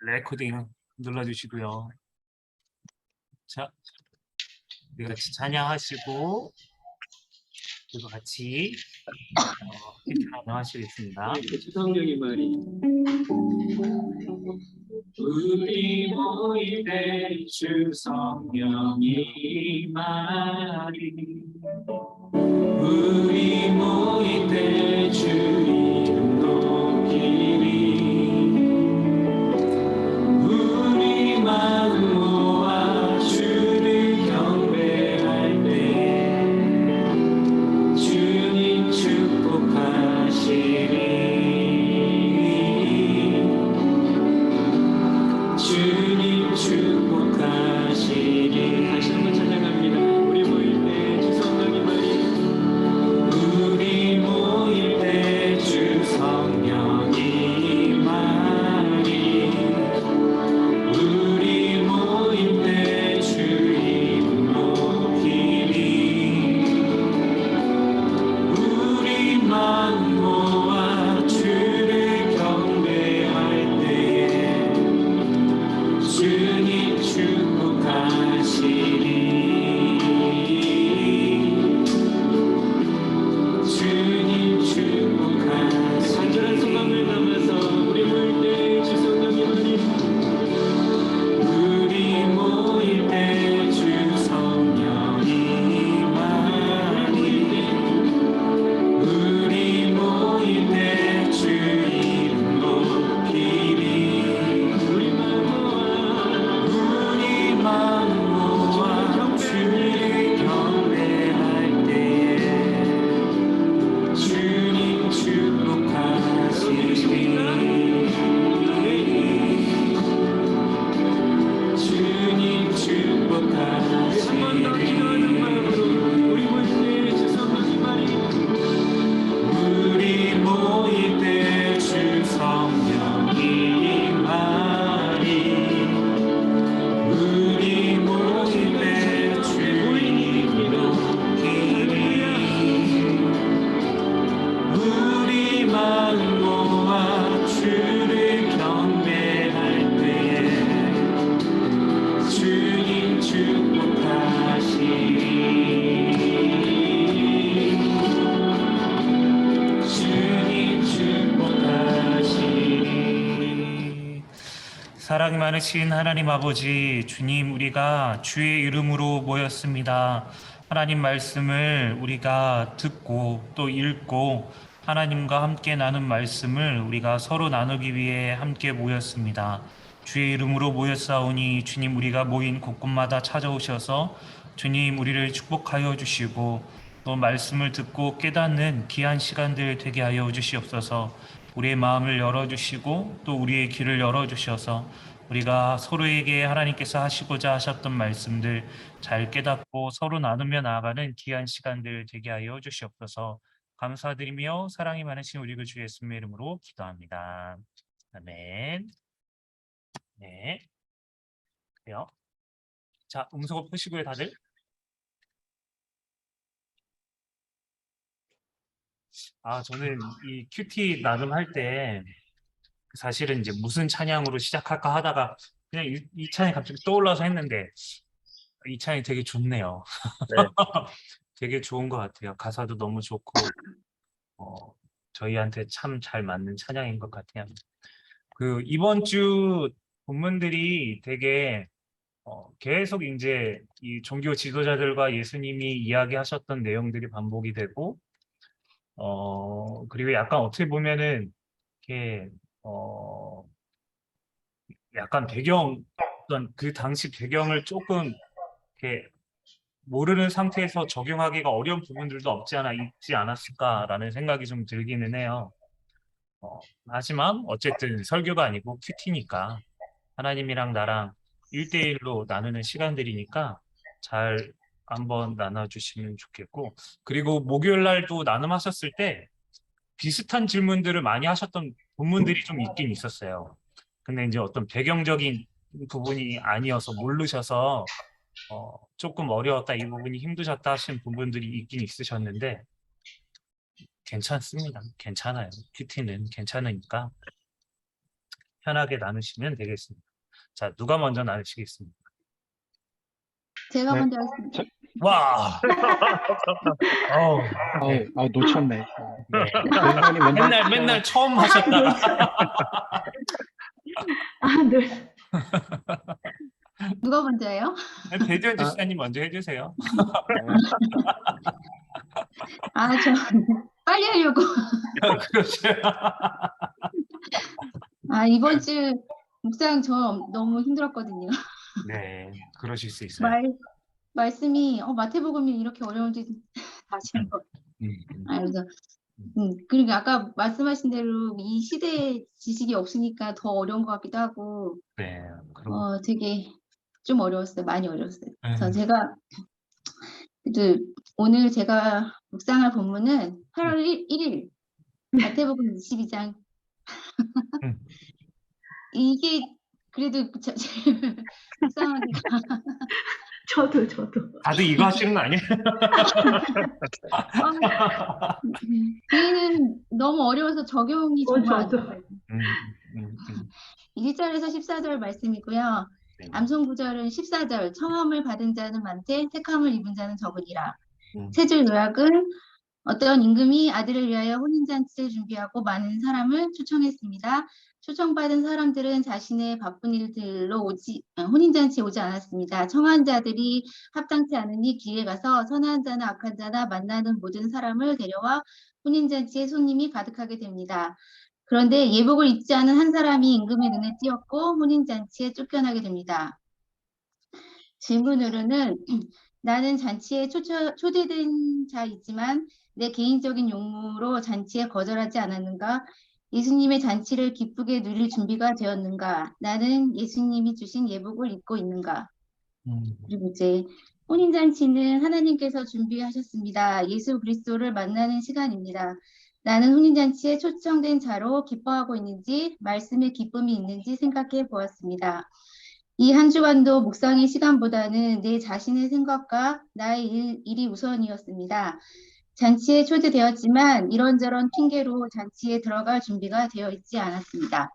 레코딩 눌러주시고요. 자, 우리 같이 찬양하시고 그리고 같이 하시겠습니다. 주성령의 말이 우리 모일 때 주성령의 말이 우리 모일 때 주 이름 높이리 우리 마음 모아 주를 경배할 때 주님 축복하시리 주님 축복하시리 다시 한번 찬양합니다. 우리 모일 때 주성령의 말이 우리 모일 때 주성령의 말이 우리 모일 때 주 이름 높이리 우리 마음 모아 주를 경배할 때에 주님 축복하시리 주님 축복하시리 간절한 소망을 담아서 우리 모일 때 주성령의 말이 우리 모일 때 주성령의 말이 우리 모일 때 주 이름 높이리 우리 마음 모아 주를 경배할 때에 주님 축복하시리 주님 축복하시리 우리 모일 때 주성령의 말이 우리 모일 때 주성령의 말이 우리 모일 때 주 이름 높이리 우리 마음 모아 주를 경배할 때에 주님 축복하시리 주님 축복하시리 사랑이 많으신 하나님 아버지, 주님, 우리가 주의 이름으로 모였습니다. 하나님 말씀을 우리가 듣고 또 읽고 하나님과 함께 나눈 말씀을 우리가 서로 나누기 위해 함께 모였습니다. 주의 이름으로 모였사오니 주님, 우리가 모인 곳곳마다 찾아오셔서 주님, 우리를 축복하여 주시고 또 말씀을 듣고 깨닫는 귀한 시간들 되게 하여 주시옵소서. 우리의 마음을 열어주시고 또 우리의 귀를 열어주셔서 우리가 서로에게 하나님께서 하시고자 하셨던 말씀들 잘 깨닫고 서로 나누며 나아가는 귀한 시간들 되게 하여 주시옵소서. 감사드리며 사랑이 많으신 우리 주 예수님의 이름으로 기도합니다. 아멘. 네. 그래요. 자, 음소거 푸시고요, 다들. 저는 이 큐티 나눔할 때 사실은 이제 무슨 찬양으로 시작할까 하다가 그냥 이 찬양이 갑자기 떠올라서 했는데 이 찬양이 되게 좋네요. 네. 되게 좋은 것 같아요. 가사도 너무 좋고 저희한테 참 잘 맞는 찬양인 것 같아요. 그 이번 주 본문들이 되게 계속 이제 이 종교 지도자들과 예수님이 이야기하셨던 내용들이 반복이 되고 그리고 약간 어떻게 보면은 이렇게 약간 어떤 그 당시 배경을 조금 이렇게 모르는 상태에서 적용하기가 어려운 부분들도 없지 않아 있지 않았을까라는 생각이 좀 들기는 해요. 하지만 어쨌든 설교가 아니고 큐티니까 하나님이랑 나랑 1대1로 나누는 시간들이니까 잘 한번 나눠주시면 좋겠고, 그리고 목요일 날도 나눔하셨을 때 비슷한 질문들을 많이 하셨던 본문들이 좀 있긴 있었어요. 근데 이제 어떤 배경적인 부분이 아니어서 모르셔서 조금 어려웠다, 이 부분이 힘드셨다 하신 부분들이 있긴 있으셨는데 괜찮습니다. 괜찮아요. 큐티는 괜찮으니까 편하게 나누시면 되겠습니다. 자, 누가 먼저 나누시겠습니까? 제가 네. 먼저 하겠습니다. 와, 어우, 네, 놓쳤네. 네. 교수님 먼저. 맨날 처음 하셨다가 네. 누가 먼저 해요? 배지원 집사님 먼저 해주세요. 저 빨리 하려고. 그렇죠. 이번 주 묵상 저 너무 힘들었거든요. 네, 그러실 수 있어요. 말씀이 마태복음이 이렇게 어려운지 아시는 거. 음, 그래서 그리고 아까 말씀하신 대로 이 시대에 지식이 없으니까 더 어려운 것 같기도 하고 네, 그럼 되게 좀 어려웠어요. 많이 어려웠어요. 그래서 음. 제가 오늘 제가 묵상할 본문은 8월 1일 마태복음 22장. 음. 이게 그래도 제일 묵상하기가 저도. 다들 이거 하시는 거 아니에요? 뒤에는 너무 어려워서 적용이 정말 안 저도. 돼요. 1절에서 14절 말씀이고요. 네. 암송 구절은 14절 청함을 받은 자는 많되 택함을 입은 자는 적으리라. 음. 세 줄 요약은 어떤 임금이 아들을 위하여 혼인잔치를 준비하고 많은 사람을 초청했습니다. 초청받은 사람들은 자신의 바쁜 일들로 혼인잔치에 오지 않았습니다. 청한 자들이 합당치 않으니 길에 가서 선한 자나 악한 자나 만나는 모든 사람을 데려와 혼인잔치에 손님이 가득하게 됩니다. 그런데 예복을 입지 않은 한 사람이 임금의 눈에 띄었고 혼인잔치에 쫓겨나게 됩니다. 질문으로는 나는 잔치에 초대된 자이지만 내 개인적인 용무로 잔치에 거절하지 않았는가? 예수님의 잔치를 기쁘게 누릴 준비가 되었는가? 나는 예수님이 주신 예복을 입고 있는가? 그리고 이제 혼인잔치는 하나님께서 준비하셨습니다. 예수 그리스도를 만나는 시간입니다. 나는 혼인잔치에 초청된 자로 기뻐하고 있는지 말씀의 기쁨이 있는지 생각해 보았습니다. 이 한 주간도 묵상의 시간보다는 내 자신의 생각과 나의 일이 우선이었습니다. 잔치에 초대되었지만 이런저런 핑계로 잔치에 들어갈 준비가 되어 있지 않았습니다.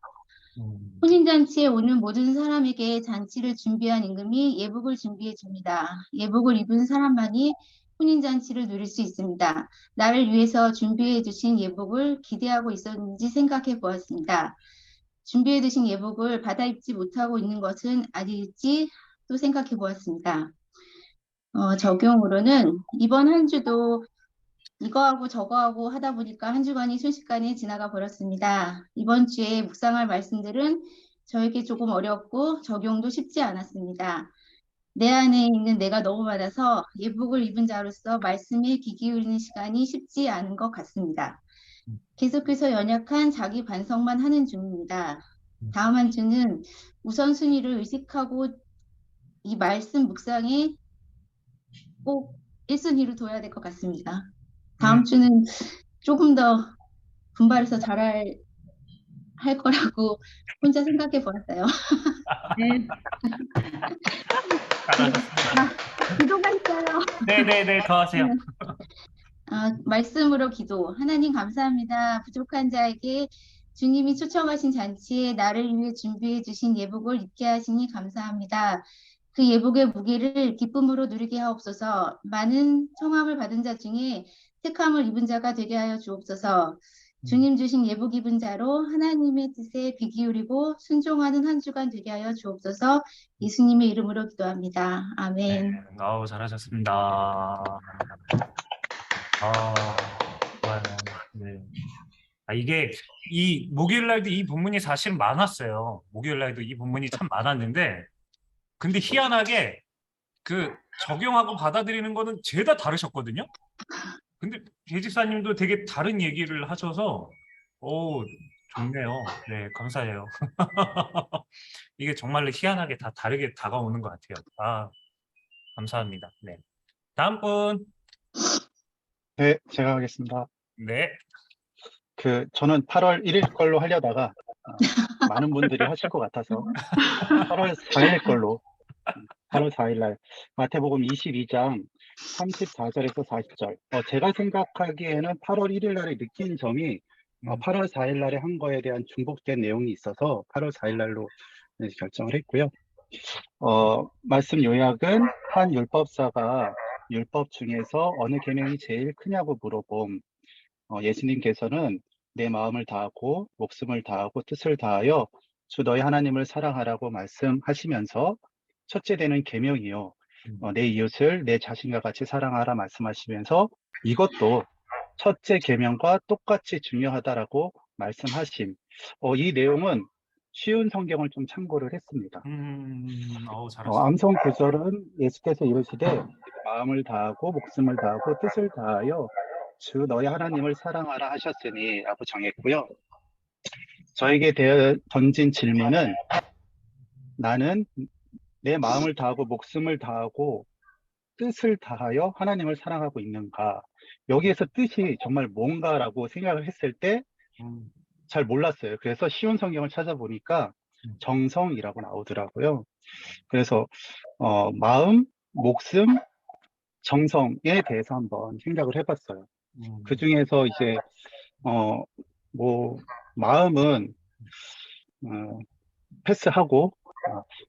혼인잔치에 오는 모든 사람에게 잔치를 준비한 임금이 예복을 준비해 줍니다. 예복을 입은 사람만이 혼인잔치를 누릴 수 있습니다. 나를 위해서 준비해 주신 예복을 기대하고 있었는지 생각해 보았습니다. 준비해 두신 예복을 받아 입지 못하고 있는 것은 아닐지 또 생각해 보았습니다. 적용으로는 이번 한 주도 이거하고 저거하고 하다 보니까 한 주간이 순식간에 지나가 버렸습니다. 이번 주에 묵상할 말씀들은 저에게 조금 어렵고 적용도 쉽지 않았습니다. 내 안에 있는 내가 너무 많아서 예복을 입은 자로서 말씀에 귀 기울이는 시간이 쉽지 않은 것 같습니다. 계속해서 연약한 자기 반성만 하는 중입니다. 다음 한 주는 우선순위를 의식하고 이 말씀 묵상에 꼭 1순위로 둬야 될 것 같습니다. 다음 주는 조금 더 분발해서 잘할 거라고 혼자 생각해 보았어요. 네. 기도가 있어요. 네네네, 더 하세요. 말씀으로 기도. 하나님 감사합니다. 부족한 자에게 주님이 초청하신 잔치에 나를 위해 준비해 주신 예복을 입게 하시니 감사합니다. 그 예복의 무게를 기쁨으로 누리게 하옵소서. 많은 청함을 받은 자 중에 택함을 입은 자가 되게 하여 주옵소서. 주님 주신 예복 입은 자로 하나님의 뜻에 귀 기울이고 순종하는 한 주간 되게 하여 주옵소서. 예수님의 이름으로 기도합니다. 아멘. 아우, 잘하셨습니다. 좋아요. 네. 이게 이 목요일 날도 이 본문이 사실 많았어요. 목요일 날도 이 본문이 참 많았는데, 근데 희한하게 그 적용하고 받아들이는 거는 죄다 다르셨거든요. 근데 배집사님도 되게 다른 얘기를 하셔서 좋네요. 네, 감사해요. 이게 정말로 희한하게 다 다르게 다가오는 것 같아요. 감사합니다. 네, 다음 분. 네, 제가 하겠습니다. 네. 저는 8월 1일 걸로 하려다가 많은 분들이 하실 것 같아서 8월 4일 걸로 8월 4일 날 마태복음 22장 34절에서 40절. 제가 생각하기에는 8월 1일 날에 느낀 점이 음. 8월 4일 날에 한 거에 대한 중복된 내용이 있어서 8월 4일 날로 결정을 했고요. 말씀 요약은 한 율법사가 율법 중에서 어느 계명이 제일 크냐고 물어봄. 예수님께서는 내 마음을 다하고 목숨을 다하고 뜻을 다하여 주 너희 하나님을 사랑하라고 말씀하시면서 첫째 되는 계명이요. 내 이웃을 내 자신과 같이 사랑하라 말씀하시면서 이것도 첫째 계명과 똑같이 중요하다라고 말씀하심. 이 내용은 쉬운 성경을 좀 참고를 했습니다. 잘하시네. 암송 구절은 예수께서 이르시되 마음을 다하고 목숨을 다하고 뜻을 다하여 주 너희 하나님을 사랑하라 하셨으니 라고 정했고요. 저에게 던진 질문은 나는 내 마음을 다하고 목숨을 다하고 뜻을 다하여 하나님을 사랑하고 있는가? 여기에서 뜻이 정말 뭔가라고 생각을 했을 때 잘 몰랐어요. 그래서 쉬운 성경을 찾아보니까 정성이라고 나오더라고요. 그래서 마음, 목숨, 정성에 대해서 한번 생각을 해봤어요. 그 중에서 이제 마음은 패스하고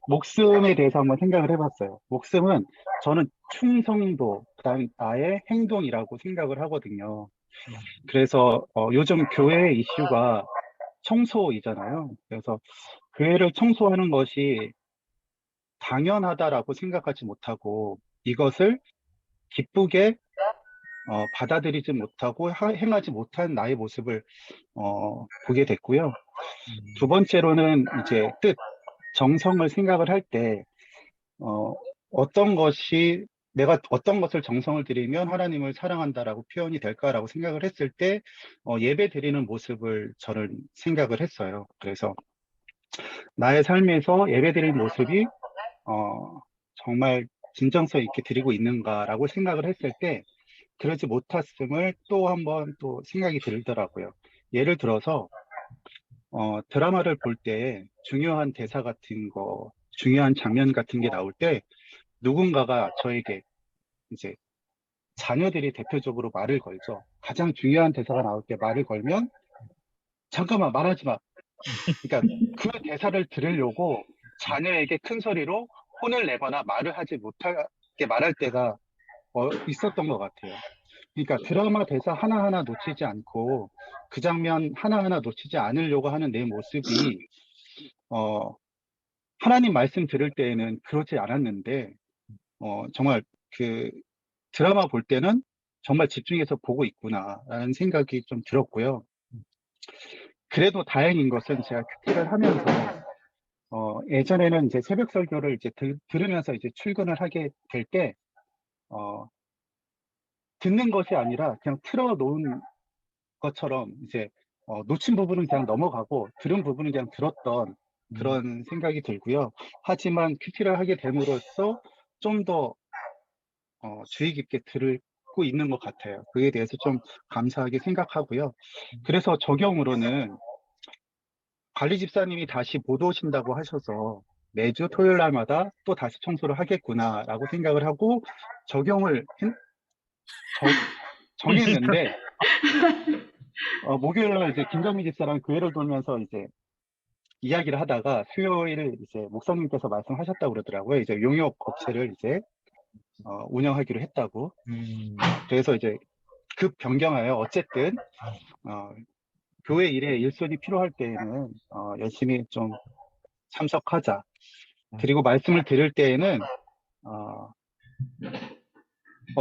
목숨에 대해서 한번 생각을 해봤어요. 목숨은 저는 충성도, 그다음 나의 행동이라고 생각을 하거든요. 그래서 요즘 교회의 이슈가 청소이잖아요. 그래서 교회를 청소하는 것이 당연하다라고 생각하지 못하고 이것을 기쁘게 받아들이지 못하고 행하지 못한 나의 모습을 보게 됐고요. 두 번째로는 이제 뜻, 정성을 생각을 할 때 내가 어떤 것을 정성을 들이면 하나님을 사랑한다라고 표현이 될까라고 생각을 했을 때 예배 드리는 모습을 저는 생각을 했어요. 그래서 나의 삶에서 예배 드리는 모습이 정말 진정성 있게 드리고 있는가라고 생각을 했을 때 그러지 못했음을 또 한번 또 생각이 들더라고요. 예를 들어서 드라마를 볼 때 중요한 대사 같은 거, 중요한 장면 같은 게 나올 때 누군가가 저에게 이제 자녀들이 대표적으로 말을 걸죠. 가장 중요한 대사가 나올 때 말을 걸면 잠깐만 말하지 마. 그러니까 그 대사를 들으려고 자녀에게 큰 소리로 혼을 내거나 말을 하지 못하게 말할 때가 있었던 것 같아요. 그러니까 드라마 대사 하나하나 놓치지 않고 그 장면 하나하나 놓치지 않으려고 하는 내 모습이 하나님 말씀 들을 때에는 그렇지 않았는데 정말 그 드라마 볼 때는 정말 집중해서 보고 있구나라는 생각이 좀 들었고요. 그래도 다행인 것은 제가 큐티를 하면서 예전에는 이제 새벽 설교를 이제 들으면서 이제 출근을 하게 될 때 듣는 것이 아니라 그냥 틀어놓은 것처럼 이제 놓친 부분은 그냥 넘어가고 들은 부분은 그냥 들었던 그런 생각이 들고요. 하지만 큐티를 하게 됨으로써 좀 더 주의 깊게 듣고 있는 것 같아요. 그에 대해서 좀 감사하게 생각하고요. 그래서 저 경우로는 관리 집사님이 다시 못 오신다고 하셔서 매주 토요일 날마다 또 다시 청소를 하겠구나라고 생각을 하고 적용을 정했는데 목요일 날 이제 김정민 집사랑 교회를 돌면서 이제 이야기를 하다가 수요일 이제 목사님께서 말씀하셨다고 그러더라고요. 이제 용역 업체를 이제 운영하기로 했다고. 그래서 이제 급 변경하여 어쨌든 교회 일에 일손이 필요할 때에는 열심히 좀 참석하자. 그리고 말씀을 들을 때에는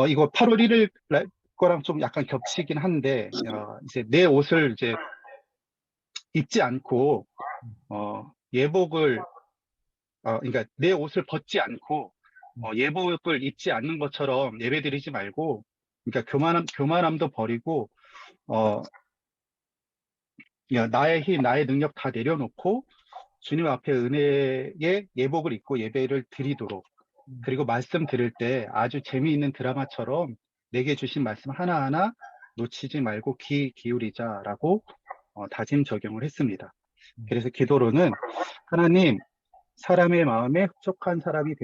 이거 8월 1일 날 거랑 좀 약간 겹치긴 한데 이제 내 옷을 이제 입지 않고 예복을 그러니까 내 옷을 벗지 않고 예복을 입지 않는 것처럼 예배드리지 말고 그러니까 교만함도 버리고 나의 힘, 나의 능력 다 내려놓고 주님 앞에 은혜의 예복을 입고 예배를 드리도록 그리고 말씀 들을 때 아주 재미있는 드라마처럼 내게 주신 말씀 하나하나 놓치지 말고 귀 기울이자라고 다짐 적용을 했습니다. 그래서 기도로는 하나님 사람의 마음에 흡족한 사람이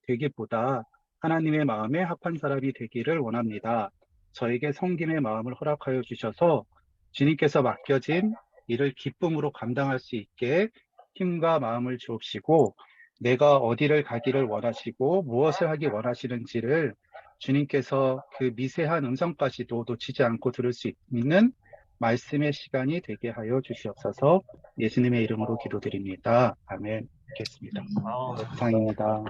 되기보다 하나님의 마음에 합한 사람이 되기를 원합니다. 저에게 섬김의 마음을 허락하여 주셔서 주님께서 맡겨진 일을 기쁨으로 감당할 수 있게 힘과 마음을 주옵시고 내가 어디를 가기를 원하시고 무엇을 하기 원하시는지를 주님께서 그 미세한 음성까지도 놓치지 않고 들을 수 있는 말씀의 시간이 되게 하여 주시옵소서. 예수님의 이름으로 기도드립니다. 아멘. 겠습니다. 아우, 이상입니다.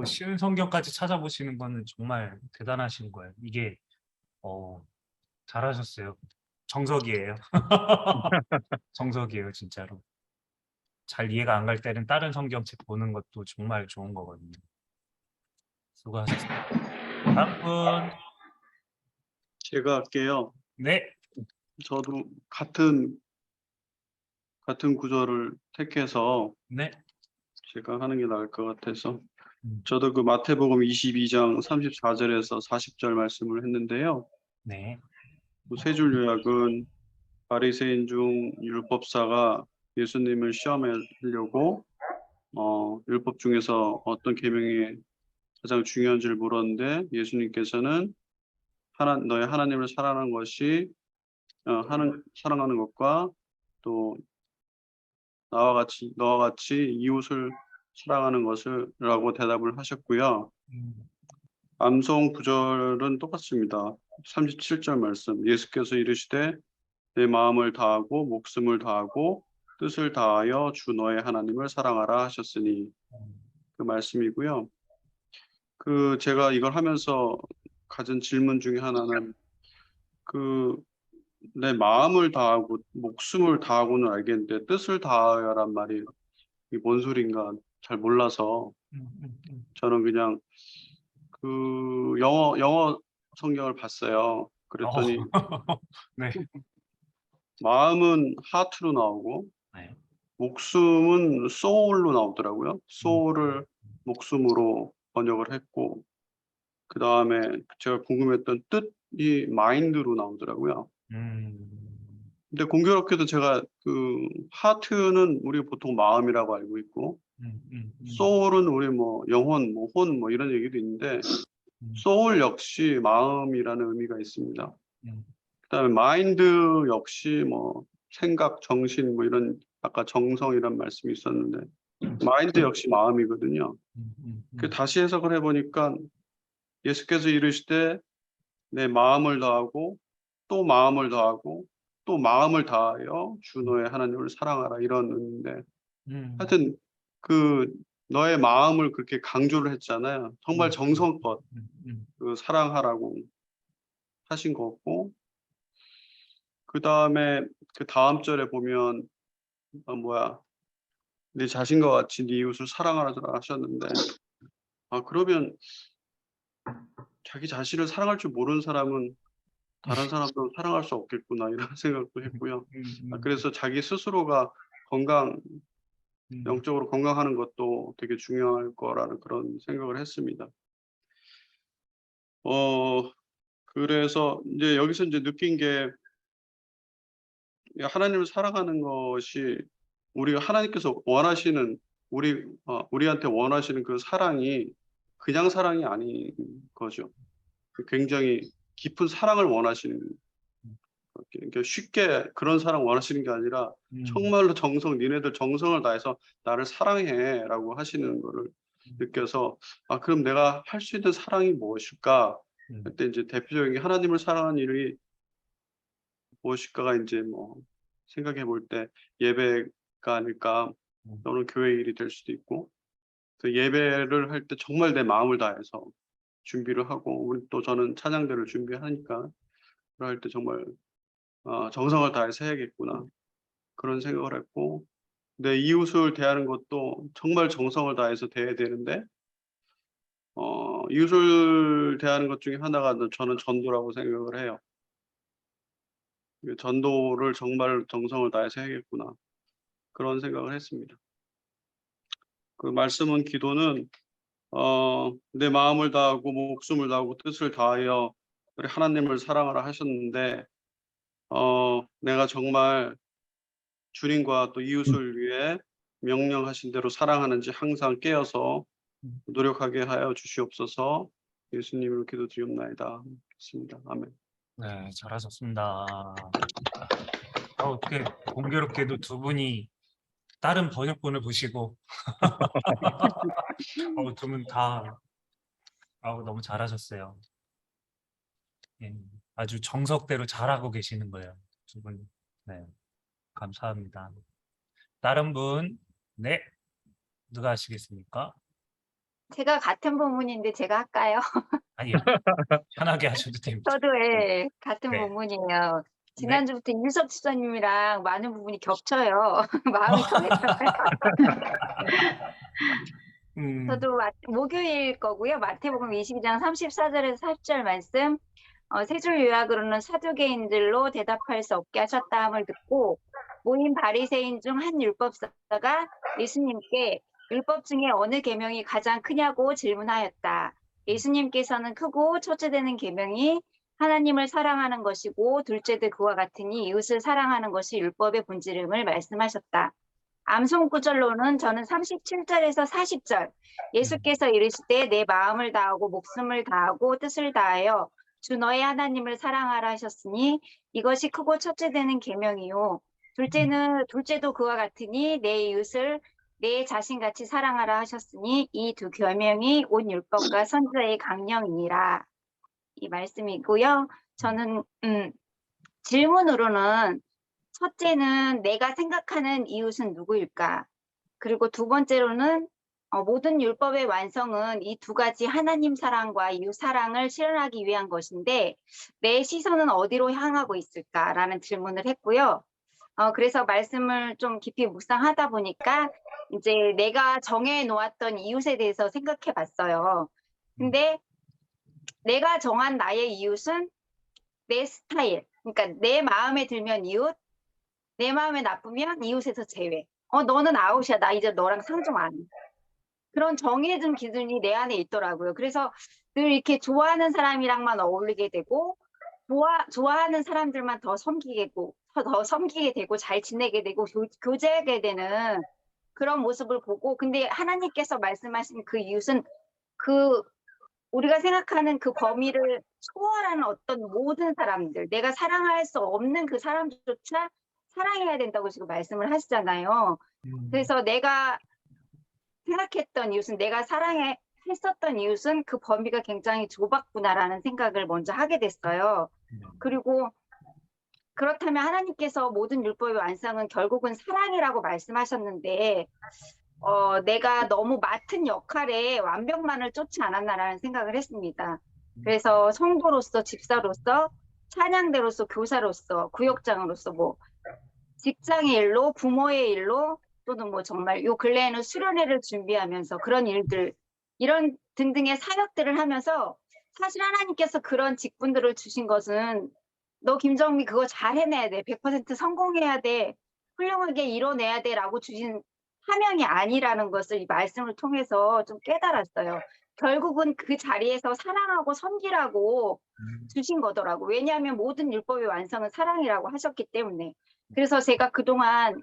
쉬운 성경까지 찾아보시는 거는 정말 대단하신 거예요. 이게 잘하셨어요. 정석이에요. 정석이에요, 진짜로. 잘 이해가 안 갈 때는 다른 성경책 보는 것도 정말 좋은 거거든요. 수고하셨습니다. 다음 분. 제가 할게요. 네. 저도 같은 구절을 택해서 네. 제가 하는 게 나을 것 같아서 음. 저도 그 마태복음 22장 34절에서 40절 말씀을 했는데요. 네. 세 줄 요약은 바리새인 중 율법사가 예수님을 시험하려고 율법 중에서 어떤 계명이 가장 중요한지를 물었는데 예수님께서는 너의 하나님을 사랑하는 것이 사랑하는 것과 또 너와 같이 이웃을 사랑하는 것을라고 대답을 하셨고요. 암송 구절은 똑같습니다. 37절 말씀. 예수께서 이르시되 내 마음을 다하고 목숨을 다하고 뜻을 다하여 주 너의 하나님을 사랑하라 하셨으니 그 말씀이고요. 제가 이걸 하면서 가진 질문 중에 하나는 내 마음을 다하고 목숨을 다하고는 알겠는데 뜻을 다하여란 말이 뭔 소린가 잘 몰라서 저는 그냥 영어 성경을 봤어요. 그랬더니 네. 마음은 하트로 나오고 네. 목숨은 soul로 나오더라고요. soul을 목숨으로 번역을 했고 그 다음에 제가 궁금했던 뜻이 mind로 나오더라고요. 근데 공교롭게도 제가 하트는 우리가 보통 마음이라고 알고 있고 soul은 우리 영혼, 혼 이런 얘기도 있는데 soul 역시 마음이라는 의미가 있습니다. 그다음에 mind 역시 생각, 정신 이런 아까 정성이란 말씀이 있었는데 mind 역시 마음이거든요. 다시 해석을 해보니까 예수께서 이르시되 내 마음을 다하고 또 마음을 다하고 또 마음을 다하여 주 너의 하나님을 사랑하라 이런 의미인데 하여튼 너의 마음을 그렇게 강조를 했잖아요. 정말 정성껏 사랑하라고 하신 거고 그 다음에 그 다음 절에 보면 네 자신과 같이 네 이웃을 사랑하라 하셨는데 그러면 자기 자신을 사랑할 줄 모르는 사람은 다른 사람도 사랑할 수 없겠구나 이런 생각도 했고요. 그래서 자기 스스로가 영적으로 건강하는 것도 되게 중요할 거라는 그런 생각을 했습니다. 그래서 이제 여기서 이제 느낀 게 하나님을 사랑하는 것이 우리가 하나님께서 원하시는 우리한테 원하시는 그 사랑이 그냥 사랑이 아닌 거죠. 굉장히 깊은 사랑을 원하시는 그러니까 쉽게 그런 사랑 원하시는 게 아니라 정말로 니네들 정성을 다해서 나를 사랑해라고 하시는 거를 느껴서 그럼 내가 할 수 있는 사랑이 무엇일까? 그때 이제 대표적인 하나님을 사랑하는 일이 무엇일까가 이제 생각해 볼 때 예배가 아닐까 또는 교회 일이 될 수도 있고 그 예배를 할 때 정말 내 마음을 다해서 준비를 하고 저는 찬양대를 준비하니까 그럴 때 정말 정성을 다해서 해야겠구나 그런 생각을 했고 내 이웃을 대하는 것도 정말 정성을 다해서 대해야 되는데 이웃을 대하는 것 중에 하나가 저는 전도라고 생각을 해요. 전도를 정말 정성을 다해서 해야겠구나 그런 생각을 했습니다. 그 말씀은 기도는 내 마음을 다하고 목숨을 다하고 뜻을 다하여 우리 하나님을 사랑하라 하셨는데 내가 정말 주님과 또 이웃을 위해 명령하신 대로 사랑하는지 항상 깨어서 노력하게 하여 주시옵소서. 예수님으로 기도드리옵나이다. 습니다 아멘. 네, 잘하셨습니다. 어떻게 공교롭게도 두 분이 다른 번역본을 보시고 두 분 다 너무 잘하셨어요. 예, 아주 정석대로 잘하고 계시는 거예요. 두 분. 네, 감사합니다. 다른 분, 네, 누가 하시겠습니까? 제가 같은 본문인데 제가 할까요? 아니, 편하게 하셔도 됩니다. 저도 예, 같은 네. 본문이에요. 네. 지난주부터 윤석 지사님이랑 많은 부분이 겹쳐요. 마음이 통했어요. 저도 목요일 거고요. 마태복음 22장 34절에서 40절 말씀, 세 줄 요약으로는 사두개인들로 대답할 수 없게 하셨다함을 듣고 모인 바리새인 중 한 율법사가 예수님께 율법 중에 어느 계명이 가장 크냐고 질문하였다. 예수님께서는 크고 첫째 되는 계명이 하나님을 사랑하는 것이고 둘째도 그와 같으니 이웃을 사랑하는 것이 율법의 본질임을 말씀하셨다. 암송 구절로는 저는 37절에서 40절 예수께서 이르시되 내 마음을 다하고 목숨을 다하고 뜻을 다하여 주 너의 하나님을 사랑하라 하셨으니 이것이 크고 첫째 되는 계명이요 둘째도 그와 같으니 내 이웃을 내 자신같이 사랑하라 하셨으니 이 두 계명이 온 율법과 선지자의 강령이니라. 이 말씀이고요. 저는 질문으로는 첫째는 내가 생각하는 이웃은 누구일까? 그리고 두 번째로는 모든 율법의 완성은 이 두 가지 하나님 사랑과 이웃 사랑을 실현하기 위한 것인데 내 시선은 어디로 향하고 있을까라는 질문을 했고요. 그래서 말씀을 좀 깊이 묵상하다 보니까 이제 내가 정해 놓았던 이웃에 대해서 생각해 봤어요. 근데 내가 정한 나의 이웃은 내 스타일, 그러니까 내 마음에 들면 이웃, 내 마음에 나쁘면 이웃에서 제외. 너는 아웃이야. 나 이제 너랑 상종 안 해. 그런 정해진 기준이 내 안에 있더라고요. 그래서 늘 이렇게 좋아하는 사람이랑만 어울리게 되고 좋아하는 사람들만 더 섬기게 되고 잘 지내게 되고 교제하게 되는 그런 모습을 보고 근데 하나님께서 말씀하신 그 이웃은 우리가 생각하는 그 범위를 초월하는 어떤 모든 사람들, 내가 사랑할 수 없는 그 사람조차 사랑해야 된다고 지금 말씀을 하시잖아요. 그래서 내가 생각했던 이웃은 내가 사랑했었던 이웃은 그 범위가 굉장히 좁았구나라는 생각을 먼저 하게 됐어요. 그리고 그렇다면 하나님께서 모든 율법의 완성은 결국은 사랑이라고 말씀하셨는데 내가 너무 맡은 역할에 완벽만을 쫓지 않았나라는 생각을 했습니다. 그래서 성도로서, 집사로서, 찬양대로서, 교사로서, 구역장으로서, 직장의 일로, 부모의 일로, 또는 정말 요 근래에는 수련회를 준비하면서 그런 일들, 이런 등등의 사역들을 하면서 사실 하나님께서 그런 직분들을 주신 것은 너 김정미 그거 잘 해내야 돼. 100% 성공해야 돼. 훌륭하게 이뤄내야 돼. 라고 주신 사명이 아니라는 것을 이 말씀을 통해서 좀 깨달았어요. 결국은 그 자리에서 사랑하고 섬기라고 주신 거더라고. 왜냐하면 모든 율법의 완성은 사랑이라고 하셨기 때문에. 그래서 제가 그동안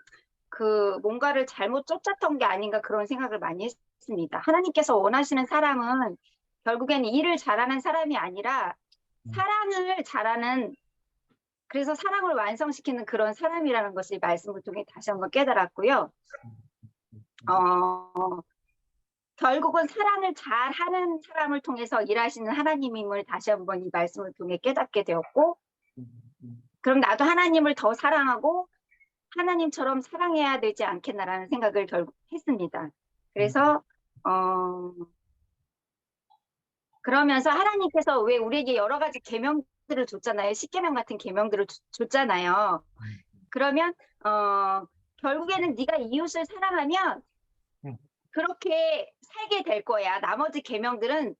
뭔가를 잘못 쫓았던 게 아닌가 그런 생각을 많이 했습니다. 하나님께서 원하시는 사람은 결국에는 일을 잘하는 사람이 아니라 사랑을 잘하는 그래서 사랑을 완성시키는 그런 사람이라는 것을 말씀을 통해 다시 한번 깨달았고요. 결국은 사랑을 잘하는 사람을 통해서 일하시는 하나님임을 다시 한번 이 말씀을 통해 깨닫게 되었고 그럼 나도 하나님을 더 사랑하고 하나님처럼 사랑해야 되지 않겠나라는 생각을 결국 했습니다. 그래서 그러면서 하나님께서 왜 우리에게 여러 가지 계명들을 줬잖아요. 10계명 같은 계명들을 줬잖아요. 그러면 결국에는 네가 이웃을 사랑하면 그렇게 살게 될 거야. 나머지 계명들은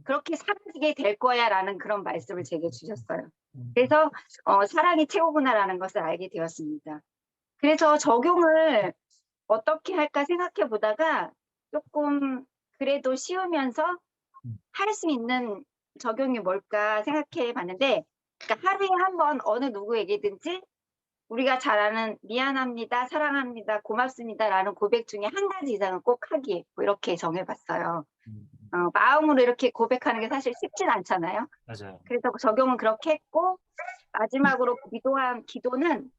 그렇게 사라지게 될 거야라는 그런 말씀을 제게 주셨어요. 그래서 사랑이 최고구나라는 것을 알게 되었습니다. 그래서 적용을 어떻게 할까 생각해 보다가 조금 그래도 쉬우면서 할 수 있는 적용이 뭘까 생각해 봤는데 그러니까 하루에 한 번 어느 누구에게든지 우리가 잘 아는 미안합니다, 사랑합니다, 고맙습니다라는 고백 중에 한 가지 이상은 꼭 하기 이렇게 정해봤어요. 마음으로 이렇게 고백하는 게 사실 쉽진 않잖아요. 맞아요. 그래서 적용은 그렇게 했고 마지막으로 기도한 기도는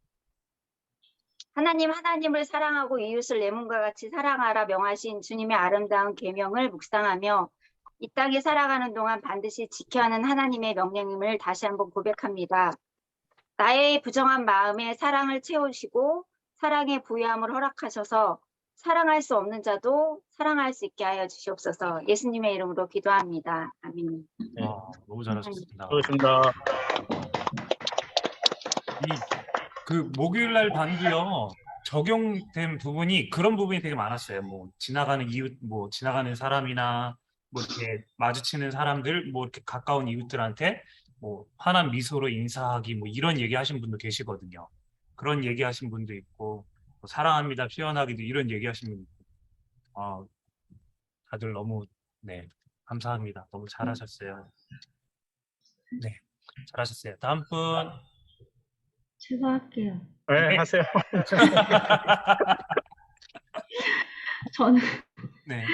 하나님을 사랑하고 이웃을 내 몸과 같이 사랑하라 명하신 주님의 아름다운 계명을 묵상하며 이 땅에 살아가는 동안 반드시 지켜야 하는 하나님의 명령임을 다시 한번 고백합니다. 나의 부정한 마음에 사랑을 채우시고 사랑의 부유함을 허락하셔서 사랑할 수 없는 자도 사랑할 수 있게 하여 주시옵소서. 예수님의 이름으로 기도합니다. 아멘. 너무 잘하셨습니다. 수고하셨습니다. 그 목요일 날 반도요, 적용된 부분이 그런 부분이 되게 많았어요. 뭐 지나가는 이웃, 뭐 지나가는 사람이나 뭐 이렇게 마주치는 사람들, 뭐 이렇게 가까운 이웃들한테 뭐 환한 미소로 인사하기, 뭐 이런 얘기하신 분도 계시거든요. 그런 얘기하신 분도 있고, 뭐 사랑합니다 표현하기도 이런 얘기하신 분도 있고, 다들 너무 감사합니다. 너무 잘하셨어요. 네, 잘하셨어요. 다음 분. 제가 할게요. 네, 하세요. 저는 네.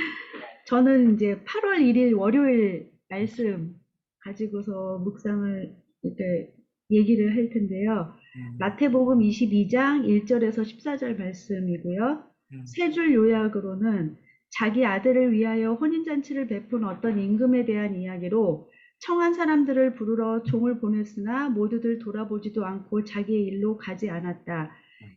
저는 이제 8월 1일 월요일 말씀 가지고서 묵상을 이렇게 얘기를 할 텐데요. 마태복음 22장 1절에서 14절 말씀이고요. 세 줄 요약으로는 자기 아들을 위하여 혼인잔치를 베푼 어떤 임금에 대한 이야기로 청한 사람들을 부르러 종을 보냈으나 모두들 돌아보지도 않고 자기의 일로 가지 않았다.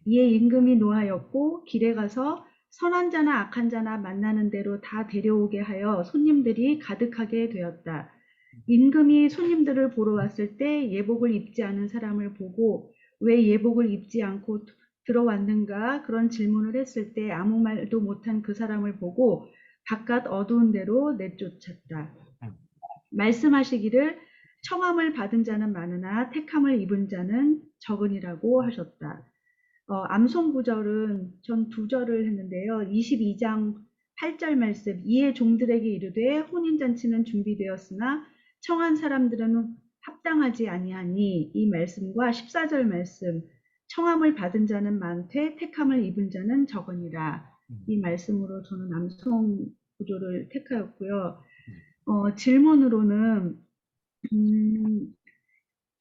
이에 임금이 노하였고 길에 가서 선한 자나 악한 자나 만나는 대로 다 데려오게 하여 손님들이 가득하게 되었다. 임금이 손님들을 보러 왔을 때 예복을 입지 않은 사람을 보고 왜 예복을 입지 않고 들어왔는가 그런 질문을 했을 때 아무 말도 못한 그 사람을 보고 바깥 어두운 데로 내쫓았다. 말씀하시기를 청함을 받은 자는 많으나 택함을 입은 자는 적으니라고 하셨다. 암송 구절은 전 2절을 했는데요. 22장 8절 말씀, 이에 종들에게 이르되 혼인잔치는 준비되었으나 청한 사람들은 합당하지 아니하니, 이 말씀과 14절 말씀, 청함을 받은 자는 많되 택함을 입은 자는 적으니라. 이 말씀으로 저는 암송 구조를 택하였고요. 질문으로는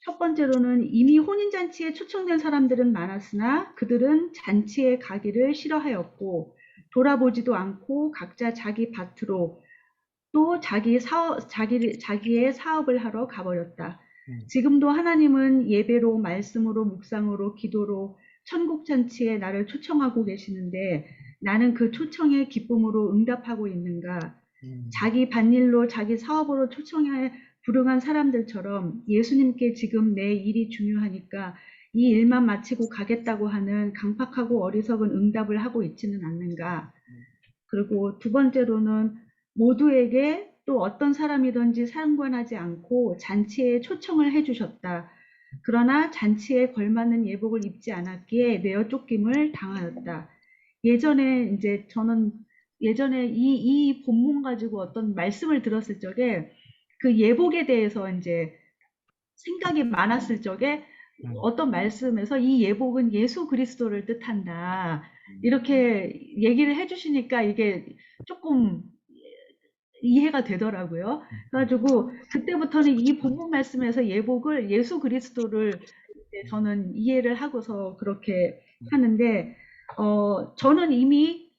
첫 번째로는 이미 혼인잔치에 초청된 사람들은 많았으나 그들은 잔치에 가기를 싫어하였고 돌아보지도 않고 각자 자기 밭으로 또 자기의 사업을 하러 가버렸다. 지금도 하나님은 예배로, 말씀으로, 묵상으로, 기도로 천국잔치에 나를 초청하고 계시는데 나는 그 초청에 기쁨으로 응답하고 있는가? 자기 밭일로 자기 사업으로 초청에 불응한 사람들처럼 예수님께 지금 내 일이 중요하니까 이 일만 마치고 가겠다고 하는 강팍하고 어리석은 응답을 하고 있지는 않는가? 그리고 두 번째로는 모두에게 또 어떤 사람이든지 상관하지 않고 잔치에 초청을 해주셨다. 그러나 잔치에 걸맞는 예복을 입지 않았기에 내어 쫓김을 당하였다. 예전에 저는 예전에 이 본문 가지고 어떤 말씀을 들었을 적에 그 예복에 대해서 생각이 많았을 적에 어떤 말씀에서 이 예복은 예수 그리스도를 뜻한다. 이렇게 얘기를 해주시니까 이게 조금 이해가 되더라고요. 그래가지고 그때부터는 이 본문 말씀에서 예복을 예수 그리스도를 저는 이해를 하고서 그렇게 하는데 저는 이미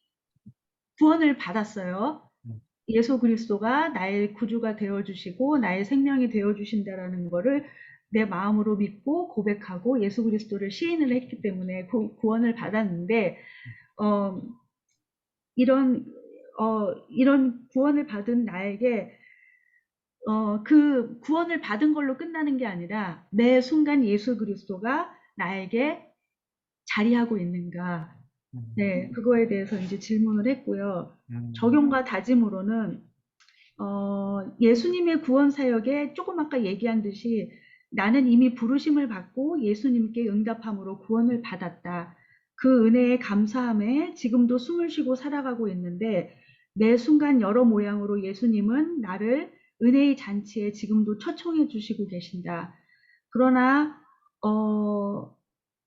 구원을 받았어요. 예수 그리스도가 나의 구주가 되어주시고 나의 생명이 되어주신다라는 거를 내 마음으로 믿고 고백하고 예수 그리스도를 시인을 했기 때문에 구원을 받았는데 이런 구원을 받은 나에게 그 구원을 받은 걸로 끝나는 게 아니라 매 순간 예수 그리스도가 나에게 자리하고 있는가? 네, 그거에 대해서 질문을 했고요. 적용과 다짐으로는 예수님의 구원 사역에 조금 아까 얘기한 듯이 나는 이미 부르심을 받고 예수님께 응답함으로 구원을 받았다. 그 은혜에 감사함에 지금도 숨을 쉬고 살아가고 있는데 매 순간 여러 모양으로 예수님은 나를 은혜의 잔치에 지금도 초청해 주시고 계신다. 그러나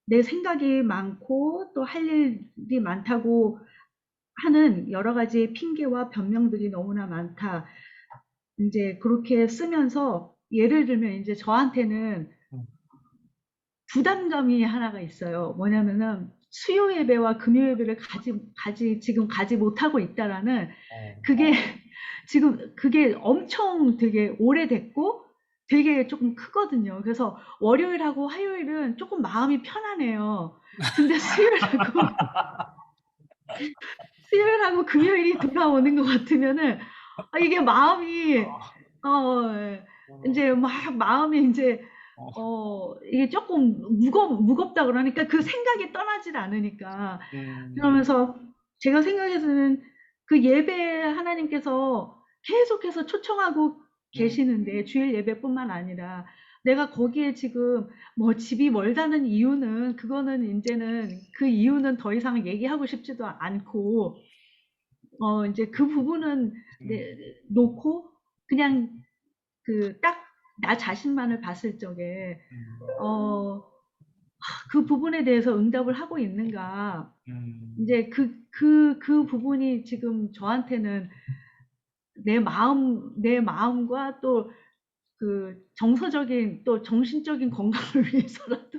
내 생각이 많고 또 할 일이 많다고 하는 여러 가지 핑계와 변명들이 너무나 많다. 그렇게 쓰면서 예를 들면 저한테는 부담감이 하나가 있어요. 뭐냐면은 수요 예배와 금요 예배를 지금 가지 못하고 있다라는 그게 지금 그게 엄청 되게 오래됐고 되게 조금 크거든요. 그래서 월요일하고 화요일은 조금 마음이 편하네요. 근데 수요일하고 금요일이 돌아오는 것 같으면은 이게 마음이 이제 막 마음이 이제 이게 조금 무겁다 그러니까 그 생각이 떠나질 않으니까 그러면서 제가 생각해서는 그 예배 하나님께서 계속해서 초청하고 계시는데 주일 예배뿐만 아니라 내가 거기에 지금 뭐 집이 멀다는 이유는 그거는 이제는 그 이유는 더 이상 얘기하고 싶지도 않고 이제 그 부분은 놓고 그냥 그 딱 나 자신만을 봤을 적에 그 부분에 대해서 응답을 하고 있는가 이제 그 부분이 지금 저한테는 내 마음과 또 그 정서적인 또 정신적인 건강을 위해서라도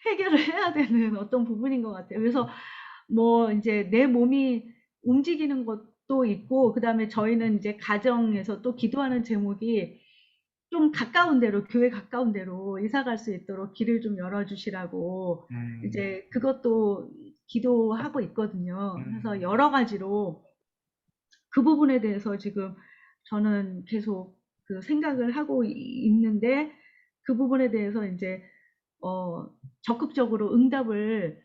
해결을 해야 되는 어떤 부분인 것 같아요. 그래서 뭐 이제 내 몸이 움직이는 것도 있고 그다음에 저희는 이제 가정에서 또 기도하는 제목이 좀 가까운 데로 교회 가까운 데로 이사 갈 수 있도록 길을 좀 열어주시라고 이제 그것도 기도하고 있거든요. 그래서 여러 가지로 그 부분에 대해서 지금 저는 계속 그 생각을 하고 있는데 그 부분에 대해서 이제 적극적으로 응답을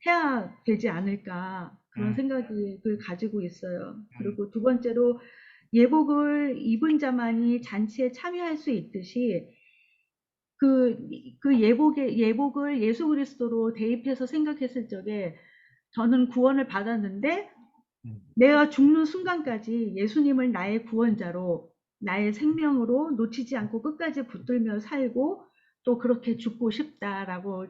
해야 되지 않을까 그런 생각을 가지고 있어요. 그리고 두 번째로 예복을 입은 자만이 잔치에 참여할 수 있듯이 그 예복을 예수 그리스도로 대입해서 생각했을 적에 저는 구원을 받았는데 내가 죽는 순간까지 예수님을 나의 구원자로 나의 생명으로 놓치지 않고 끝까지 붙들며 살고 또 그렇게 죽고 싶다라고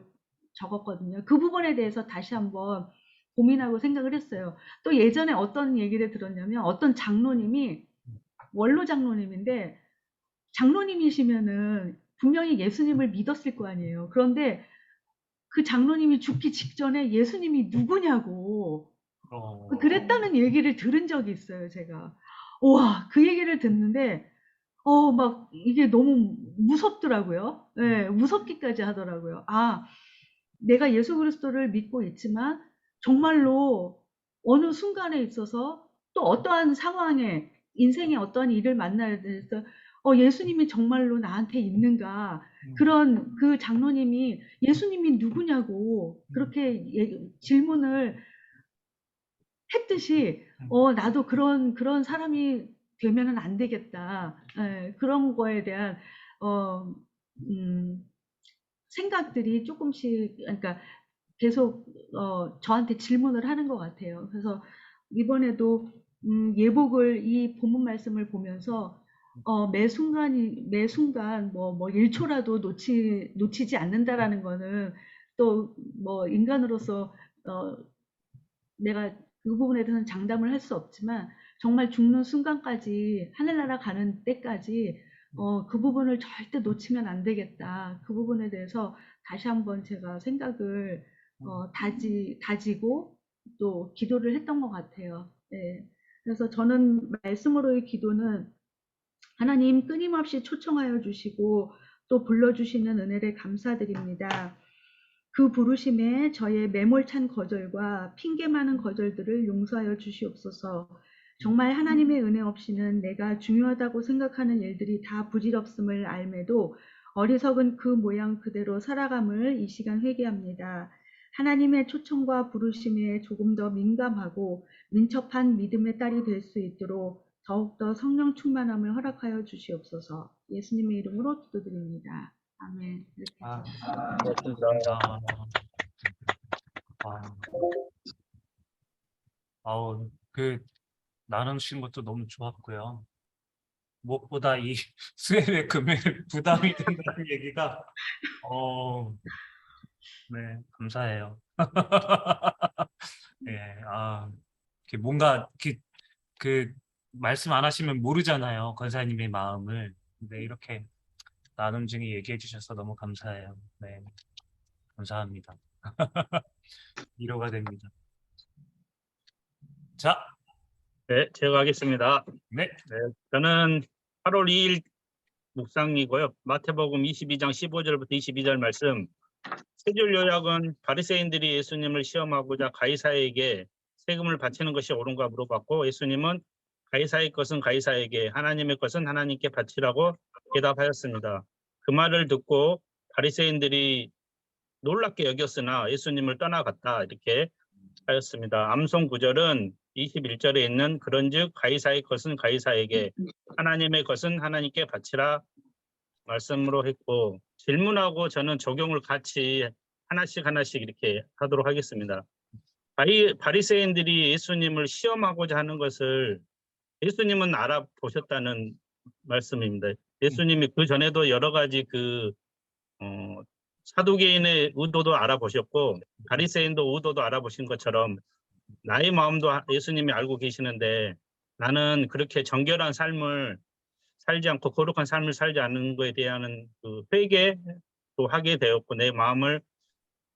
적었거든요. 그 부분에 대해서 다시 한번 고민하고 생각을 했어요. 또 예전에 어떤 얘기를 들었냐면 어떤 장로님이 원로 장로님인데 장로님이시면은 분명히 예수님을 믿었을 거 아니에요. 그런데 그 장로님이 죽기 직전에 예수님이 누구냐고 그랬다는 얘기를 들은 적이 있어요, 제가. 와, 그 얘기를 듣는데, 막 이게 너무 무섭더라고요. 예, 무섭기까지 하더라고요. 내가 예수 그리스도를 믿고 있지만, 정말로 어느 순간에 있어서 또 어떠한 상황에, 인생의 어떠한 일을 만나야 돼서, 예수님이 정말로 나한테 있는가. 그런 그 장로님이 예수님이 누구냐고 그렇게 질문을 했듯이 나도 그런 사람이 되면은 안 되겠다. 예, 그런 거에 대한 생각들이 조금씩 그러니까 계속 저한테 질문을 하는 것 같아요. 그래서 이번에도 예복을 이 본문 말씀을 보면서 매 순간 뭐 1초라도 놓치지 않는다라는 거는 또 뭐 인간으로서 내가 그 부분에 대해서는 장담을 할 수 없지만 정말 죽는 순간까지 하늘나라 가는 때까지 그 부분을 절대 놓치면 안 되겠다. 그 부분에 대해서 다시 한번 제가 생각을 다지고 또 기도를 했던 것 같아요. 네. 그래서 저는 말씀으로의 기도는 하나님 끊임없이 초청하여 주시고 또 불러주시는 은혜를 감사드립니다. 그 부르심에 저의 매몰찬 거절과 핑계 많은 거절들을 용서하여 주시옵소서. 정말 하나님의 은혜 없이는 내가 중요하다고 생각하는 일들이 다 부질없음을 알매도 어리석은 그 모양 그대로 살아감을 이 시간 회개합니다. 하나님의 초청과 부르심에 조금 더 민감하고 민첩한 믿음의 딸이 될 수 있도록 더욱더 성령 충만함을 허락하여 주시옵소서. 예수님의 이름으로 기도드립니다. 아멘. 이렇게 고맙습니다. 그 나누신 것도 너무 좋았고요. 무엇보다 이 수혜의 금요일 부담이 된다는 얘기가 네, 감사해요. 예, 이렇게 뭔가 그 말씀 안 하시면 모르잖아요, 권사님의 마음을. 근데 이렇게 나눔 중에 얘기해 주셔서 너무 감사해요. 네, 감사합니다. 위로가 됩니다. 자, 네, 제가 하겠습니다. 네, 네, 저는 8월 2일 묵상이고요. 마태복음 22장 15절부터 22절 말씀. 세 줄 요약은 바리새인들이 예수님을 시험하고자 가이사에게 세금을 바치는 것이 옳은가 물어봤고, 예수님은 가이사의 것은 가이사에게, 하나님의 것은 하나님께 바치라고 대답하였습니다. 그 말을 듣고 바리새인들이 놀랍게 여겼으나 예수님을 떠나갔다, 이렇게 하였습니다. 암송 구절은 21절에 있는 그런즉 가이사의 것은 가이사에게, 하나님의 것은 하나님께 바치라 말씀으로 했고, 질문하고 저는 적용을 같이 하나씩 이렇게 하도록 하겠습니다. 바리새인들이 예수님을 시험하고자 하는 것을 예수님은 알아보셨다는 말씀입니다. 예수님이 그 전에도 여러 가지 사두개인의 의도도 알아보셨고 바리새인도 의도도 알아보신 것처럼 나의 마음도 예수님이 알고 계시는데, 나는 그렇게 정결한 삶을 살지 않고 거룩한 삶을 살지 않는 것에 대한 그 회개도 하게 되었고 내 마음을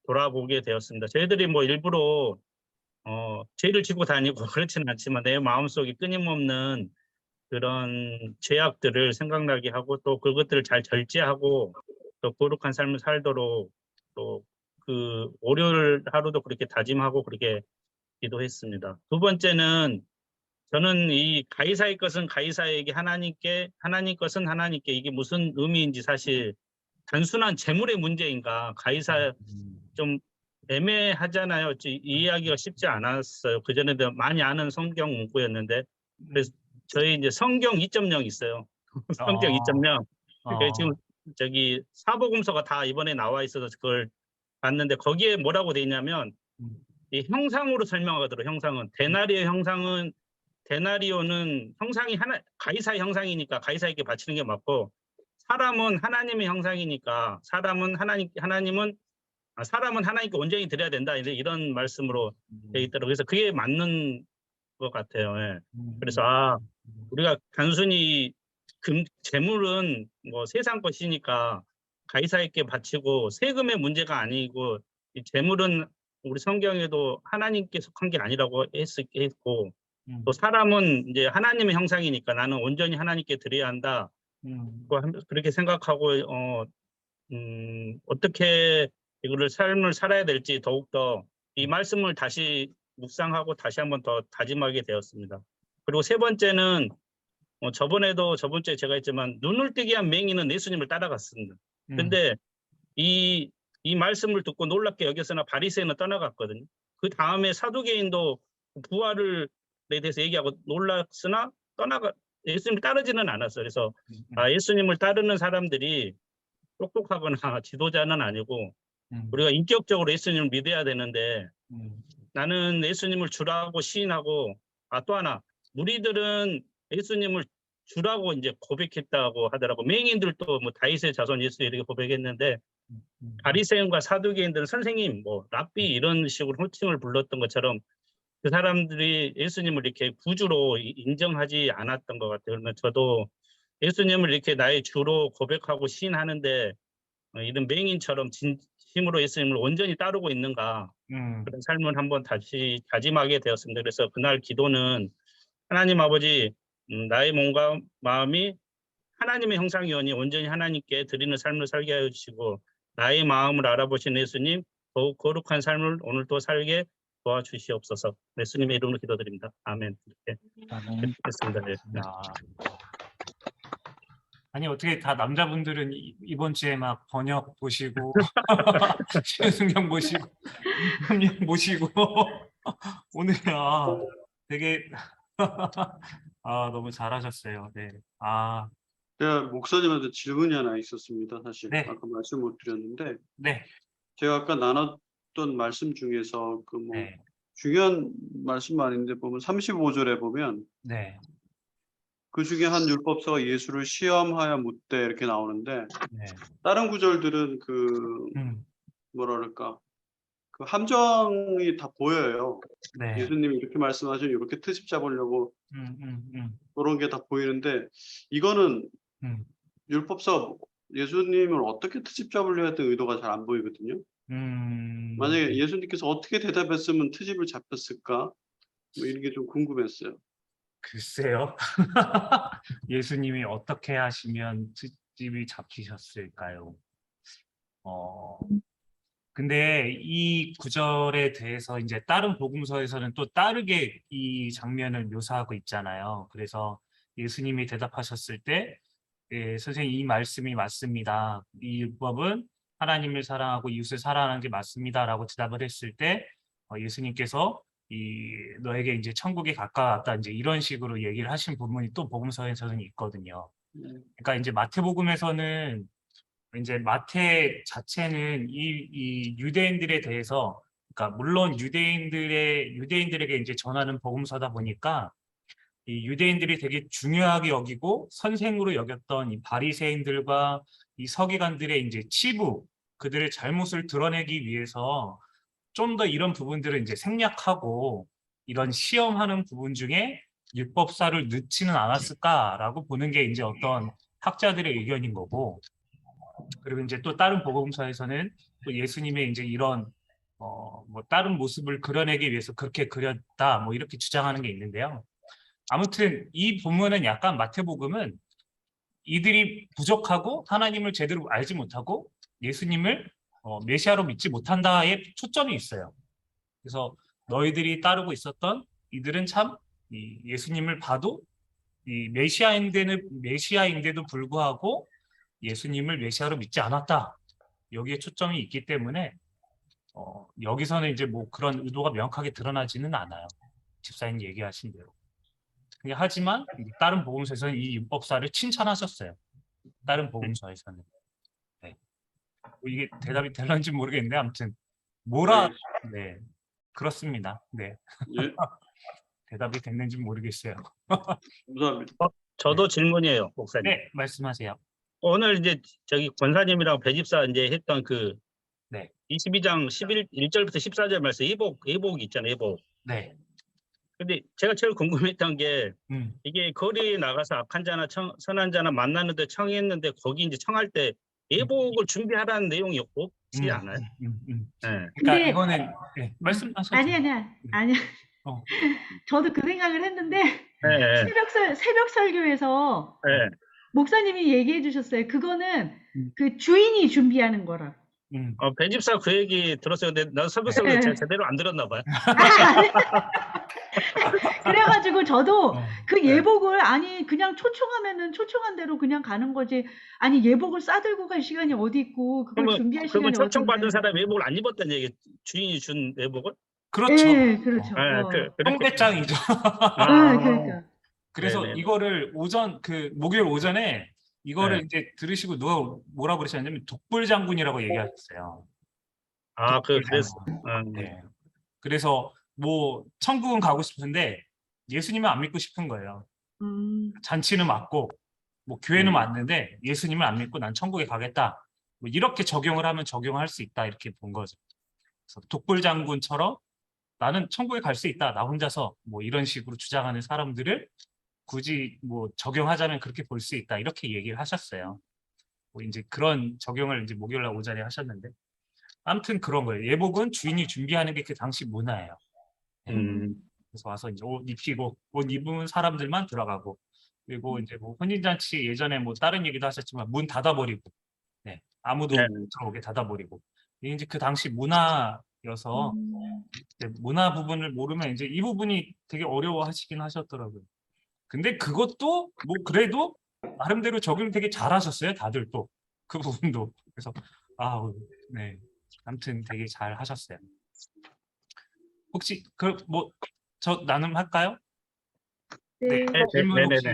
돌아보게 되었습니다. 저희들이 뭐 일부러 죄를 지고 다니고 그렇지는 않지만 내 마음속에 끊임없는 그런 죄악들을 생각나게 하고 또 그것들을 잘 절제하고 또 거룩한 삶을 살도록 또 그 월요일 하루도 그렇게 다짐하고 그렇게 기도했습니다. 두 번째는 저는 이 가이사의 것은 가이사에게, 하나님 것은 하나님께, 이게 무슨 의미인지 사실 단순한 재물의 문제인가, 가이사 좀 애매하잖아요. 이해하기가 쉽지 않았어요. 그전에도 많이 아는 성경 문구였는데, 그래서 저희 이제 성경 2.0 있어요. 성경 2.0. 지금 저기 사복음서가 다 이번에 나와 있어서 그걸 봤는데 거기에 뭐라고 돼 있냐면 이 형상으로 설명하더라고요. 형상은 데나리오는 형상이 가이사의 형상이니까 가이사에게 바치는 게 맞고, 사람은 하나님의 형상이니까 사람은 하나님께 온전히 드려야 된다, 이런 말씀으로 돼 있더라고요. 그래서 그게 맞는 것 같아요. 예. 그래서 우리가 단순히 재물은 뭐 세상 것이니까 가이사에게 바치고 세금의 문제가 아니고, 이 재물은 우리 성경에도 하나님께 속한 게 아니라고 했고, 또 사람은 이제 하나님의 형상이니까 나는 온전히 하나님께 드려야 한다. 그렇게 생각하고 어떻게 이거를 삶을 살아야 될지 더욱더 이 말씀을 다시 묵상하고 다시 한번 더 다짐하게 되었습니다. 그리고 세 번째는 저번주에 제가 했지만 눈을 뜨게 한 맹인은 예수님을 따라갔습니다. 근데 이 말씀을 듣고 놀랍게 여겼으나 바리새인은 떠나갔거든요. 그 다음에 사두개인도 부활에 대해서 얘기하고 놀랐으나 예수님을 따르지는 않았어요. 그래서 예수님을 따르는 사람들이 똑똑하거나 지도자는 아니고 우리가 인격적으로 예수님을 믿어야 되는데, 나는 예수님을 주라고 시인하고, 또 하나 무리들은 예수님을 주라고 이제 고백했다고 하더라고. 맹인들도 뭐 다윗의 자손 예수 이렇게 고백했는데, 바리새인과 사두개인들은 선생님, 뭐 랍비 이런 식으로 호칭을 불렀던 것처럼 그 사람들이 예수님을 이렇게 구주로 인정하지 않았던 것 같아요. 그러면 저도 예수님을 이렇게 나의 주로 고백하고 시인하는데 이런 맹인처럼 진심으로 예수님을 온전히 따르고 있는가, 그런 삶을 한번 다시 다짐하게 되었습니다. 그래서 그날 기도는 하나님 아버지, 나의 몸과 마음이 하나님의 형상이오니 온전히 하나님께 드리는 삶을 살게 하여 주시고, 나의 마음을 알아보신 예수님, 더욱 거룩한 삶을 오늘도 살게 도와주시옵소서. 예수님의 이름으로 기도드립니다. 아멘. 이렇게 했습니다. 네. 아니 어떻게 다 남자분들은 이번 주에 막 번역 보시고 신성경 보시고 성경 보시고 오늘 되게 너무 잘하셨어요. 네. 제가 목사님한테 질문이 하나 있었습니다. 사실 네. 아까 말씀 못 드렸는데, 네. 제가 아까 나눴던 말씀 중에서 네. 중요한 말씀은 아닌데 보면 35절에 보면 네. 그 중에 한 율법사가 예수를 시험하여 묻되 이렇게 나오는데, 네. 다른 구절들은 뭐랄까 그 함정이 다 보여요. 네. 예수님이 이렇게 말씀하시면 이렇게 트집 잡으려고 그런 게 다 보이는데, 이거는 율법사 예수님을 어떻게 트집 잡으려 했던 의도가 잘 안 보이거든요. 만약에 예수님께서 어떻게 대답했으면 트집을 잡혔을까? 뭐 이런 게 좀 궁금했어요. 글쎄요. 예수님이 어떻게 하시면 트집이 잡히셨을까요? 근데 이 구절에 대해서 이제 다른 복음서에서는 또 다르게 이 장면을 묘사하고 있잖아요. 그래서 예수님이 대답하셨을 때, 예, 선생님 이 말씀이 맞습니다. 이 율법은 하나님을 사랑하고 이웃을 사랑하는 게 맞습니다라고 대답을 했을 때, 예수님께서 너에게 이제 천국에 가까웠다 이제 이런 식으로 얘기를 하신 부분이 또 복음서에서는 있거든요. 그러니까 이제 마태복음에서는 이제 마태 자체는 이 유대인들에 대해서, 그러니까 물론 유대인들에게 이제 전하는 복음서다 보니까 이 유대인들이 되게 중요하게 여기고 선생으로 여겼던 이 바리새인들과 이 서기관들의 이제 치부, 그들의 잘못을 드러내기 위해서 좀 더 이런 부분들을 이제 생략하고 이런 시험하는 부분 중에 율법사를 넣지는 않았을까라고 보는 게 이제 어떤 학자들의 의견인 거고, 그리고 이제 또 다른 복음서에서는 또 예수님의 이제 이런 뭐 다른 모습을 그려내기 위해서 그렇게 그렸다 뭐 이렇게 주장하는 게 있는데요. 아무튼 이 본문은 약간 마태복음은 이들이 부족하고 하나님을 제대로 알지 못하고 예수님을 메시아로 믿지 못한다에 초점이 있어요. 그래서 너희들이 따르고 있었던 이들은 참 예수님을 봐도 이 메시아인데도 불구하고 예수님을 메시아로 믿지 않았다. 여기에 초점이 있기 때문에 여기서는 이제 뭐 그런 의도가 명확하게 드러나지는 않아요. 집사님 얘기하신 대로. 하지만 다른 복음서에서는 이 율법사를 칭찬하셨어요. 다른 복음서에서는. 네. 이게 대답이 될런지 모르겠는데 아무튼 네, 그렇습니다. 네. 예, 대답이 됐는지 모르겠어요. 감사합니다. 저도 질문이에요, 목사님. 네, 말씀하세요. 오늘 이제 저기 권사님이랑 배집사 이제 했던 그 네. 22장 1절부터 14절 말씀 예복 있잖아요, 예복. 네. 근데 제가 제일 궁금했던 게 이게 거리에 나가서 악한 자나 선한 자나 만나는데 청했는데 거기 이제 청할 때 예복을 준비하라는 내용이 없지 않아요? 네. 그러니까 근데- 이거는 네, 말씀하셔도 아니야. 어. 저도 그 생각을 했는데 네. 새벽 설교에서 네. 목사님이 얘기해 주셨어요. 그거는 그 주인이 준비하는 거라. 배집사 그 얘기 들었어요. 근데 나 설교 네. 제대로 안 들었나 봐요. 그래가지고 저도 그 네. 예복을 아니 그냥 초청하면은 초청한 대로 그냥 가는 거지. 아니 예복을 싸들고 갈 시간이 어디 있고 그걸 준비할 그러면 시간이 어디 초청받은 있는데. 사람이 예복을 안 입었다는 얘기, 주인이 준 예복을? 그렇죠. 네, 그렇죠. 홍대장이죠. 네, 그러니까. 그래서 네네. 이거를 목요일 오전에 이거를 네. 이제 들으시고 누가 뭐라 그러셨냐면 독불장군이라고 얘기하셨어요. 그래서. 네. 그래서 뭐 천국은 가고 싶은데 예수님은 안 믿고 싶은 거예요. 잔치는 맞고 뭐 교회는 맞는데 예수님을 안 믿고 난 천국에 가겠다. 뭐 이렇게 적용을 하면 적용할 수 있다 이렇게 본 거죠. 그래서 독불장군처럼 나는 천국에 갈 수 있다. 나 혼자서 뭐 이런 식으로 주장하는 사람들을 굳이 뭐 적용하자면 그렇게 볼 수 있다. 이렇게 얘기를 하셨어요. 뭐 이제 그런 적용을 이제 목요일 날 오전에 하셨는데 아무튼 그런 거예요. 예복은 주인이 준비하는 게 그 당시 문화예요. 그래서 와서 이제 옷 입히고 옷 입은 사람들만 들어가고 그리고 이제 뭐 혼인잔치 예전에 뭐 다른 얘기도 하셨지만 문 닫아버리고 네, 아무도 네. 못 들어오게 닫아버리고 이게 이제 그 당시 문화여서 문화 부분을 모르면 이제 이 부분이 되게 어려워하시긴 하셨더라고요. 근데 그것도 뭐 그래도 나름대로 적용 되게 잘하셨어요. 다들 또 그 부분도 그래서 네, 아무튼 되게 잘 하셨어요. 혹시 저 나눔할까요? 네. 질문 혹시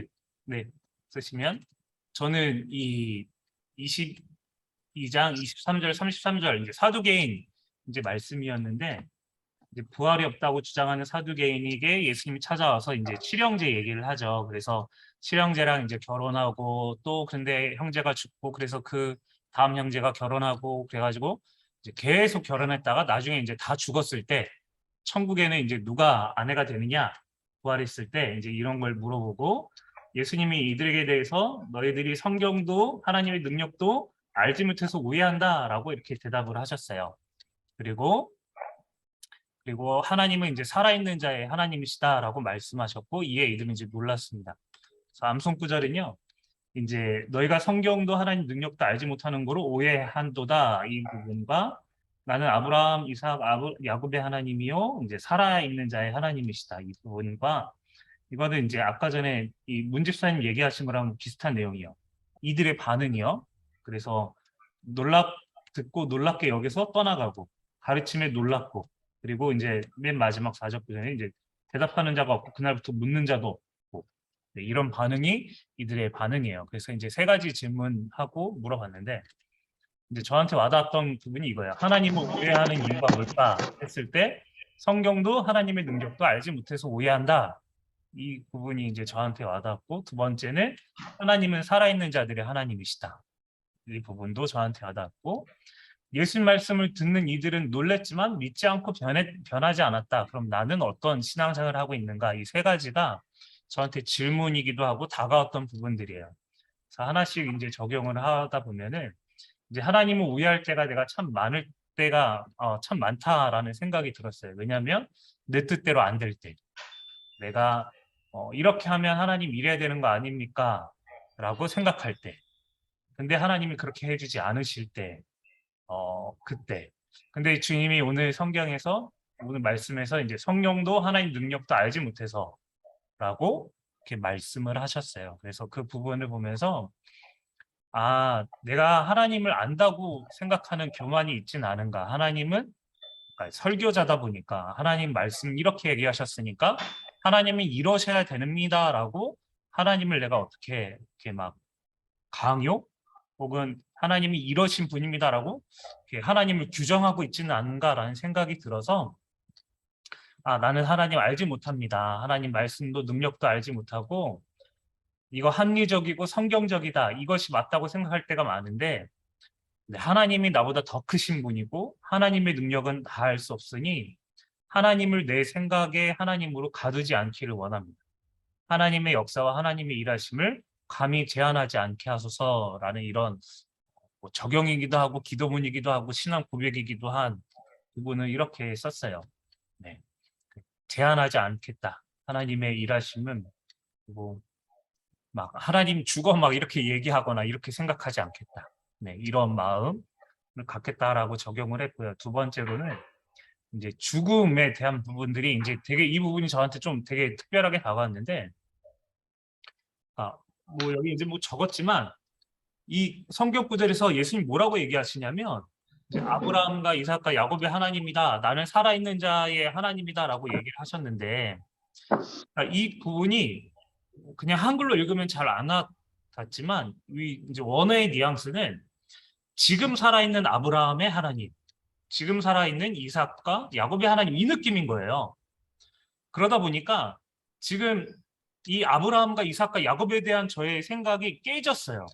네네네. 있으시면 저는 이 22장 23절 33절 이제 사두개인 이제 말씀이었는데 이제 부활이 없다고 주장하는 사두개인에게 예수님이 찾아와서 이제 칠형제 얘기를 하죠. 그래서 칠형제랑 이제 결혼하고 또 근데 형제가 죽고 그래서 그 다음 형제가 결혼하고 그래가지고 이제 계속 결혼했다가 나중에 이제 다 죽었을 때 천국에는 이제 누가 아내가 되느냐 부활했을 때 이제 이런 걸 물어보고 예수님이 이들에게 대해서 너희들이 성경도 하나님의 능력도 알지 못해서 오해한다라고 이렇게 대답을 하셨어요. 그리고 하나님은 이제 살아있는 자의 하나님이시다라고 말씀하셨고 이에 이들은 이제 놀랐습니다. 그래서 암송 구절은요. 이제 너희가 성경도 하나님 능력도 알지 못하는 거로 오해한도다 이 부분과 나는 아브라함, 이삭, 야곱의 하나님이요 이제 살아있는 자의 하나님이시다 이 부분과 이거는 이제 아까 전에 이 문집사님 얘기하신 거랑 비슷한 내용이요. 이들의 반응이요. 그래서 듣고 놀랍게 여기서 떠나가고 가르침에 놀랍고 그리고 이제 맨 마지막 4절 구절에 이제 대답하는 자가 없고 그날부터 묻는 자도 없고 네, 이런 반응이 이들의 반응이에요. 그래서 이제 3가지 질문하고 물어봤는데 이제 저한테 와닿았던 부분이 이거예요. 하나님을 오해하는 이유가 뭘까 했을 때 성경도 하나님의 능력도 알지 못해서 오해한다. 이 부분이 이제 저한테 와닿았고 두 번째는 하나님은 살아있는 자들의 하나님이시다. 이 부분도 저한테 와닿았고 예수님 말씀을 듣는 이들은 놀랬지만 믿지 않고 변하지 않았다. 그럼 나는 어떤 신앙생활을 하고 있는가? 이 3가지가 저한테 질문이기도 하고 다가왔던 부분들이에요. 그래서 하나씩 이제 적용을 하다 보면은 이제 하나님을 오해할 때가 내가 참 많을 때가 참 많다라는 생각이 들었어요. 왜냐하면 내 뜻대로 안 될 때, 내가 이렇게 하면 하나님 이래야 되는 거 아닙니까? 라고 생각할 때, 근데 하나님이 그렇게 해주지 않으실 때, 그때. 근데 주님이 오늘 성경에서 오늘 말씀에서 이제 성령도 하나님 능력도 알지 못해서라고 이렇게 말씀을 하셨어요. 그래서 그 부분을 보면서 내가 하나님을 안다고 생각하는 교만이 있진 않은가? 하나님은 그러니까 설교자다 보니까 하나님 말씀 이렇게 얘기하셨으니까 하나님이 이러셔야 됩니다라고 하나님을 내가 어떻게 이렇게 막 강요 혹은 하나님이 이러신 분입니다라고 이렇게 하나님을 규정하고 있지는 않은가라는 생각이 들어서 나는 하나님 알지 못합니다. 하나님 말씀도 능력도 알지 못하고 이거 합리적이고 성경적이다. 이것이 맞다고 생각할 때가 많은데 하나님이 나보다 더 크신 분이고 하나님의 능력은 다 알 수 없으니 하나님을 내 생각에 하나님으로 가두지 않기를 원합니다. 하나님의 역사와 하나님의 일하심을 감히 제한하지 않게 하소서라는 이런 적용이기도 하고 기도문이기도 하고 신앙 고백이기도 한 부분을 이렇게 썼어요. 네. 제한하지 않겠다. 하나님의 일하심은 막 하나님 죽어 막 이렇게 얘기하거나 이렇게 생각하지 않겠다. 네, 이런 마음을 갖겠다라고 적용을 했고요. 두 번째로는 이제 죽음에 대한 부분들이 이제 되게 이 부분이 저한테 좀 되게 특별하게 다가왔는데 여기 이제 적었지만 이 성경 구절에서 예수님 뭐라고 얘기하시냐면 이제 아브라함과 이삭과 야곱의 하나님이다. 나는 살아있는 자의 하나님이다라고 얘기를 하셨는데 이 부분이 그냥 한글로 읽으면 잘 안 와닿지만 이제 원어의 뉘앙스는 지금 살아있는 아브라함의 하나님, 지금 살아있는 이삭과 야곱의 하나님 이 느낌인 거예요. 그러다 보니까 지금 이 아브라함과 이삭과 야곱에 대한 저의 생각이 깨졌어요.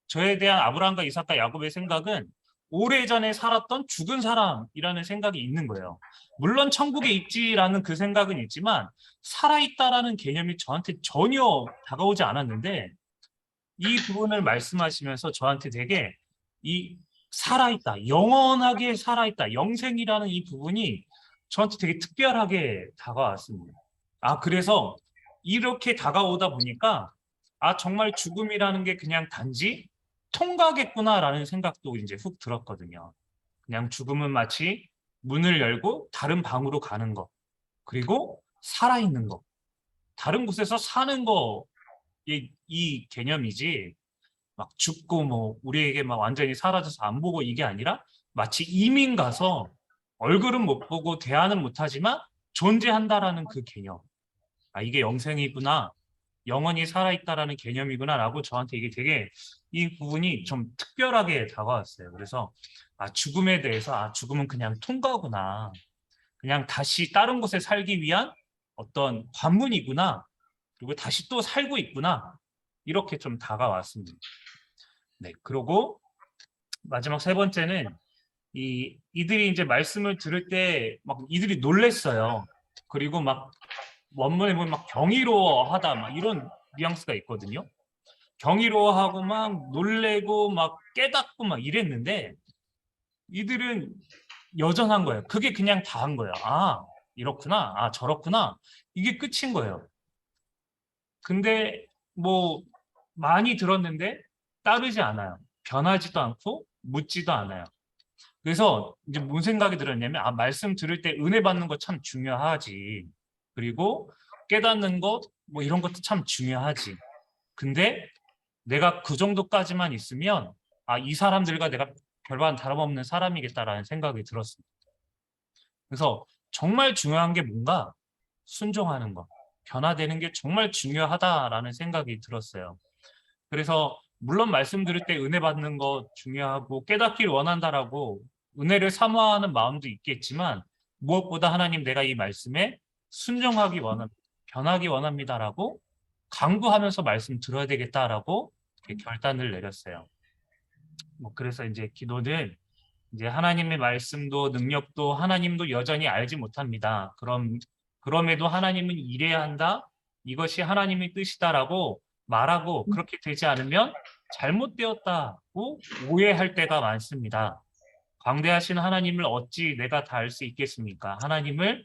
저에 대한 아브라함과 이삭과 야곱의 생각은 오래전에 살았던 죽은 사람이라는 생각이 있는 거예요. 물론 천국에 있지라는 그 생각은 있지만 살아있다라는 개념이 저한테 전혀 다가오지 않았는데 이 부분을 말씀하시면서 저한테 되게 이 살아있다, 영원하게 살아있다, 영생이라는 이 부분이 저한테 되게 특별하게 다가왔습니다. 그래서 이렇게 다가오다 보니까 정말 죽음이라는 게 그냥 단지 통과겠구나라는 생각도 이제 훅 들었거든요. 그냥 죽음은 마치 문을 열고 다른 방으로 가는 것, 그리고 살아있는 것, 다른 곳에서 사는 거, 이 개념이지 막 죽고 우리에게 막 완전히 사라져서 안 보고 이게 아니라 마치 이민 가서 얼굴은 못 보고 대화는 못하지만 존재한다라는 그 개념. 이게 영생이구나, 영원히 살아있다라는 개념이구나라고 저한테 이게 되게 이 부분이 좀 특별하게 다가왔어요. 그래서 죽음에 대해서 죽음은 그냥 통과구나, 그냥 다시 다른 곳에 살기 위한 어떤 관문이구나, 그리고 다시 또 살고 있구나, 이렇게 좀 다가왔습니다. 네, 그리고 마지막 3번째는 이들이 이제 말씀을 들을 때 막 이들이 놀랬어요. 그리고 막 원문에 보면 막 경이로워하다 막 이런 뉘앙스가 있거든요. 경이로워하고 막 놀래고 막 깨닫고 막 이랬는데 이들은 여전한 거예요. 그게 그냥 다 한 거예요. 아, 이렇구나. 아, 저렇구나. 이게 끝인 거예요. 근데 뭐 많이 들었는데 따르지 않아요. 변하지도 않고 묻지도 않아요. 그래서 이제 뭔 생각이 들었냐면, 아, 말씀 들을 때 은혜 받는 거 참 중요하지. 그리고 깨닫는 것, 뭐 이런 것도 참 중요하지. 근데 내가 그 정도까지만 있으면, 아, 이 사람들과 내가 별반 다름없는 사람이겠다라는 생각이 들었습니다. 그래서 정말 중요한 게 뭔가 순종하는 것, 변화되는 게 정말 중요하다라는 생각이 들었어요. 그래서 물론 말씀 들을 때 은혜 받는 거 중요하고 깨닫기를 원한다라고 은혜를 사모하는 마음도 있겠지만 무엇보다 하나님 내가 이 말씀에 순종하기 원합니다. 변하기 원합니다라고 강구하면서 말씀 들어야 되겠다라고 이렇게 결단을 내렸어요. 뭐 그래서 이제 기도는 이제 하나님의 말씀도 능력도 하나님도 여전히 알지 못합니다. 그럼에도 하나님은 이래야 한다. 이것이 하나님의 뜻이다라고 말하고 그렇게 되지 않으면 잘못되었다고 오해할 때가 많습니다. 광대하신 하나님을 어찌 내가 다 알 수 있겠습니까? 하나님을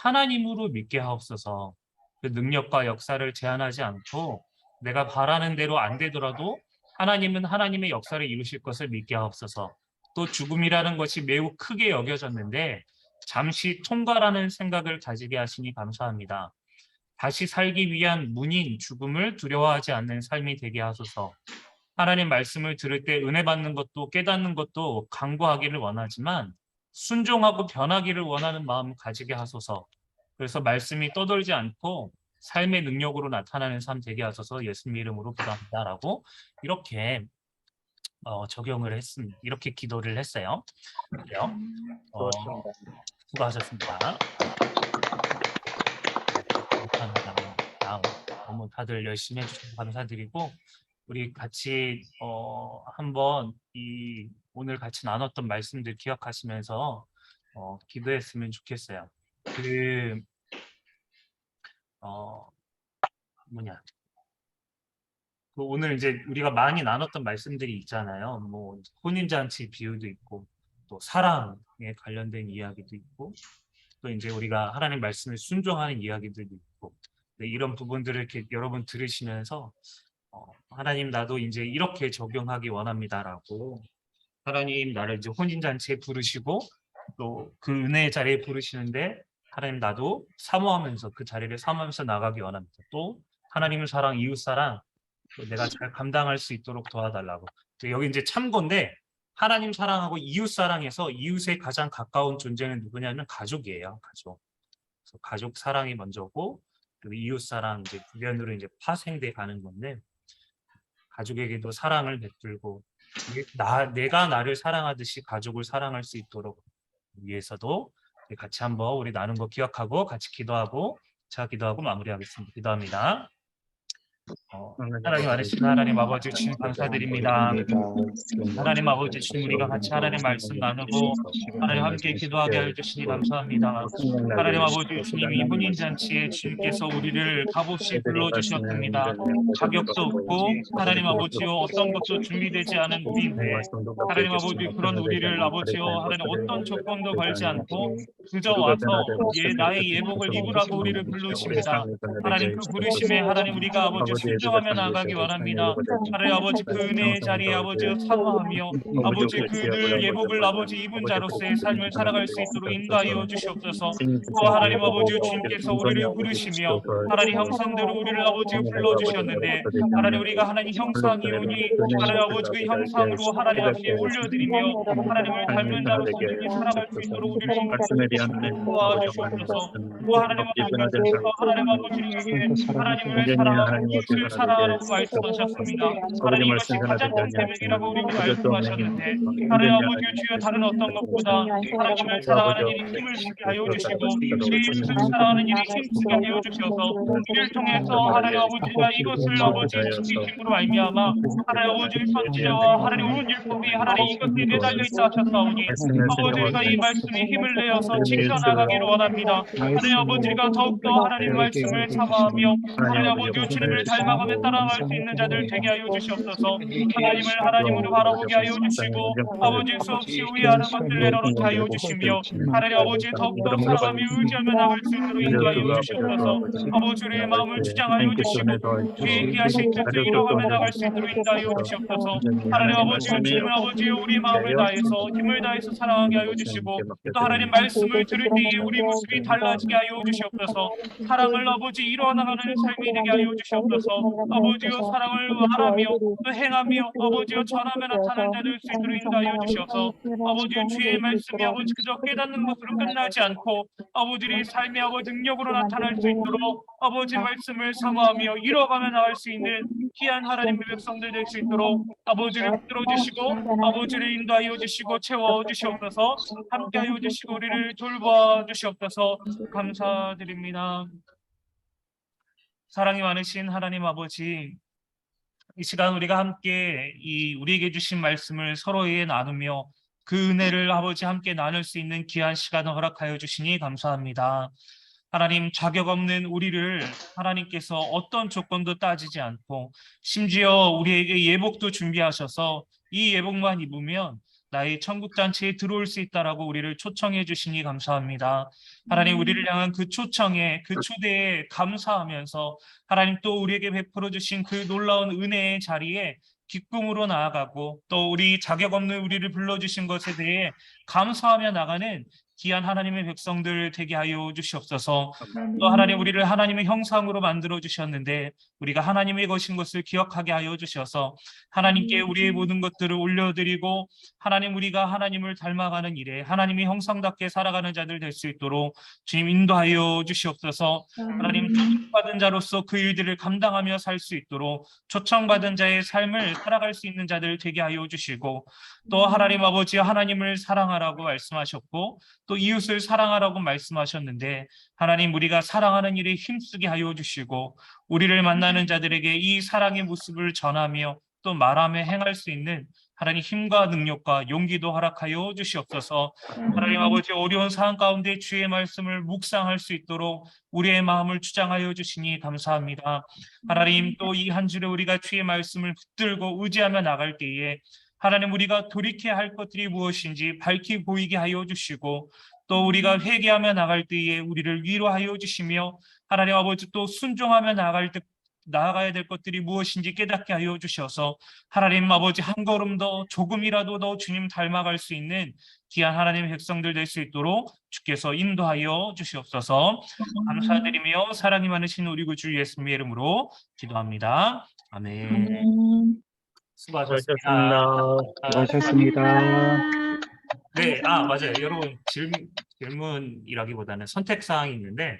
하나님으로 믿게 하옵소서. 그 능력과 역사를 제한하지 않고 내가 바라는 대로 안 되더라도 하나님은 하나님의 역사를 이루실 것을 믿게 하옵소서. 또 죽음이라는 것이 매우 크게 여겨졌는데 잠시 통과라는 생각을 가지게 하시니 감사합니다. 다시 살기 위한 문인 죽음을 두려워하지 않는 삶이 되게 하소서. 하나님 말씀을 들을 때 은혜 받는 것도 깨닫는 것도 강구하기를 원하지만 순종하고 변하기를 원하는 마음을 가지게 하소서. 그래서 말씀이 떠돌지 않고 삶의 능력으로 나타나는 삶 되게 하소서. 예수님 이름으로 기도합니다라고 이렇게 적용을 했습니다. 이렇게 기도를 했어요. 그래요. 수고하셨습니다. 감사합니다. 너무 다들 열심히 해주셔서 감사드리고 우리 같이 한번 오늘 같이 나눴던 말씀들 기억하시면서 기도했으면 좋겠어요. 오늘 이제 우리가 많이 나눴던 말씀들이 있잖아요. 뭐 혼인잔치 비유도 있고 또 사랑에 관련된 이야기도 있고 또 이제 우리가 하나님 말씀을 순종하는 이야기들도 있고 이런 부분들을 이렇게 여러분 들으시면서 하나님 나도 이제 이렇게 적용하기 원합니다라고 하나님 나를 이제 혼인잔치에 부르시고 또 그 은혜의 자리에 부르시는데 하나님 나도 사모하면서 그 자리를 사모하면서 나가기 원합니다. 또 하나님의 사랑, 이웃 사랑 또 내가 잘 감당할 수 있도록 도와달라고. 여기 이제 참고인데 하나님 사랑하고 이웃 사랑에서 이웃의 가장 가까운 존재는 누구냐면 가족이에요. 그래서 가족 사랑이 먼저고 그리고 이웃 사랑 이제 주변으로 이제 파생돼 가는 건데 가족에게도 사랑을 베풀고 내가 나를 사랑하듯이 가족을 사랑할 수 있도록 위해서도 같이 한번 우리 나눈 거 기억하고 같이 기도하고 제가 기도하고 마무리하겠습니다. 기도합니다. 하나님 아버지, 하나님 아버지 주님 감사드립니다. 하나님 아버지 주님 우리가 같이 하나님 말씀 나누고 하나님 함께 기도하게 해주시니 감사합니다. 하나님 아버지 주님이 혼인잔치에 주님께서 우리를 값없이 불러주셨습니다. 자격도 없고 하나님 아버지요 어떤 것도 준비되지 않은 우리인데 하나님 아버지 그런 우리를 아버지요 하나님 어떤 조건도 걸지 않고 그저 와서 나의 예복을 입으라고 우리를 부르십니다. 하나님 그 부르심에 하나님 우리가 아버지 순종하며 나가기 원합니다. 하나님 아버지 그 은혜의 자리에 아버지 사모하며 아버지 그들 예복을 아버지 입은 자로서의 삶을 살아갈 수 있도록 인도하여 주시옵소서. 또 하나님 아버지 주님께서 우리를 부르시며 하나님 형상대로 우리를 아버지 불러주셨는데 하나님 우리가 하나님 형상이오니 하나님 아버지 그 형상으로 하나님 앞에 올려드리며 하나님을 닮는 자로서 우리를 살아갈 수 있도록 우리를 도와주시옵소서. 또 하나님 아버지께서 하나님 아버지에게 하나님을 사랑하고 이웃을 사랑하라고 말씀하셨습니다. 하나님 이것이 가장 큰 계명이라고 우리에게 말씀하셨는데 하나님 아버지 주여 다른 어떤 것보다 하나님을 사랑하는 일이 힘을 쓰게 하여 주시고 이웃을 사랑하는 일이 힘쓰게 하여 주셔서 이를 통해서 하나님 아버지가 이것을 아버지 지키심으로 말미암아 하나님 아버지 선지자와 하나님 온 율법이 하나님 이것에 매달려 있다 하셨사오니 아버지가 이 말씀에 힘을 내어서 지켜나가기를 원합니다. 하나님 아버지가 더욱더 하나님 말씀을 사모하며 하나님 아버지 주님을 닮아가며 따라갈 수 있는 자들 되게 하여 주시옵소서. 하나님을 하나님으로 바라보게 하여 주시고 아버지 수없이 위하는 것들 내려놓게 하여 주시며 하나님 아버지 더욱더 사랑하며 의지하며 나갈 수 있도록 인도하여 주시옵소서. 아버지 우리의 마음을 주장하여 주시고 주의 귀하신 뜻을 이뤄가며 나갈 수 있도록 인도하여 주시옵소서. 하나님 아버지 주님은 아버지 우리 마음을 다해서 힘을 다해서 사랑하게 하여 주시고 또 하나님 말씀을 들을 때에 우리 모습이 달라지게 하여 주시옵소서. 사랑을 아버지 이루어나가는 삶이 되게 하여 주시옵소서. 아버지여 사랑을 말하며 또 행하며 아버지여 전하며 나타나는 자들 수 있도록 인도하여 주시옵소서. 아버지여 주의 말씀이 아버지 그저 깨닫는 것으로 끝나지 않고 아버지의 삶의 아버지 능력으로 나타날 수 있도록 아버지 말씀을 사모하며 이뤄가며 나갈 수 있는 귀한 하나님의 백성들 될 수 있도록 아버지를 붙들어 주시고 아버지를 인도하여 주시고 채워 주시옵소서. 함께하여 주시고 우리를 돌봐 주시옵소서. 감사드립니다. 사랑이 많으신 하나님 아버지, 이 시간 우리가 함께 우리에게 주신 말씀을 서로에게 나누며 그 은혜를 아버지 함께 나눌 수 있는 귀한 시간을 허락하여 주시니 감사합니다. 하나님, 자격 없는 우리를 하나님께서 어떤 조건도 따지지 않고 심지어 우리에게 예복도 준비하셔서 이 예복만 입으면 나의 천국잔치에 들어올 수 있다라고 우리를 초청해 주시니 감사합니다. 하나님, 우리를 향한 그 초청에, 그 초대에 감사하면서 하나님 또 우리에게 베풀어 주신 그 놀라운 은혜의 자리에 기쁨으로 나아가고 또 우리 자격 없는 우리를 불러주신 것에 대해 감사하며 나가는 귀한 하나님의 백성들 되게 하여 주시옵소서. 또 하나님, 우리를 하나님의 형상으로 만들어 주셨는데 우리가 하나님의 것인 것을 기억하게 하여 주셔서 하나님께 우리의 모든 것들을 올려드리고 하나님, 우리가 하나님을 닮아가는 일에 하나님의 형상답게 살아가는 자들 될 수 있도록 주님 인도하여 주시옵소서. 하나님, 초청받은 자로서 그 일들을 감당하며 살 수 있도록 초청받은 자의 삶을 살아갈 수 있는 자들 되게 하여 주시고 또 하나님 아버지, 하나님을 사랑하라고 말씀하셨고 또 이웃을 사랑하라고 말씀하셨는데 하나님, 우리가 사랑하는 일에 힘쓰게 하여 주시고 우리를 만나는 자들에게 이 사랑의 모습을 전하며 또 말하며 행할 수 있는 하나님 힘과 능력과 용기도 허락하여 주시옵소서. 하나님 아버지, 어려운 상황 가운데 주의 말씀을 묵상할 수 있도록 우리의 마음을 주장하여 주시니 감사합니다. 하나님, 또 이 한 주를 우리가 주의 말씀을 붙들고 의지하며 나갈 때에 하나님, 우리가 돌이켜야 할 것들이 무엇인지 밝히 보이게 하여 주시고 또 우리가 회개하며 나갈 때에 우리를 위로하여 주시며 하나님 아버지, 또 순종하며 나아가야 될 것들이 무엇인지 깨닫게 하여 주셔서 하나님 아버지, 한 걸음 더 조금이라도 더 주님 닮아갈 수 있는 귀한 하나님의 백성들 될 수 있도록 주께서 인도하여 주시옵소서. 감사드리며 사랑이 많으신 우리 구주 예수님의 이름으로 기도합니다. 아멘. 수고하셨습니다. 수고하셨습니다. 네, 맞아요. 여러분, 질문이라기보다는 선택사항이 있는데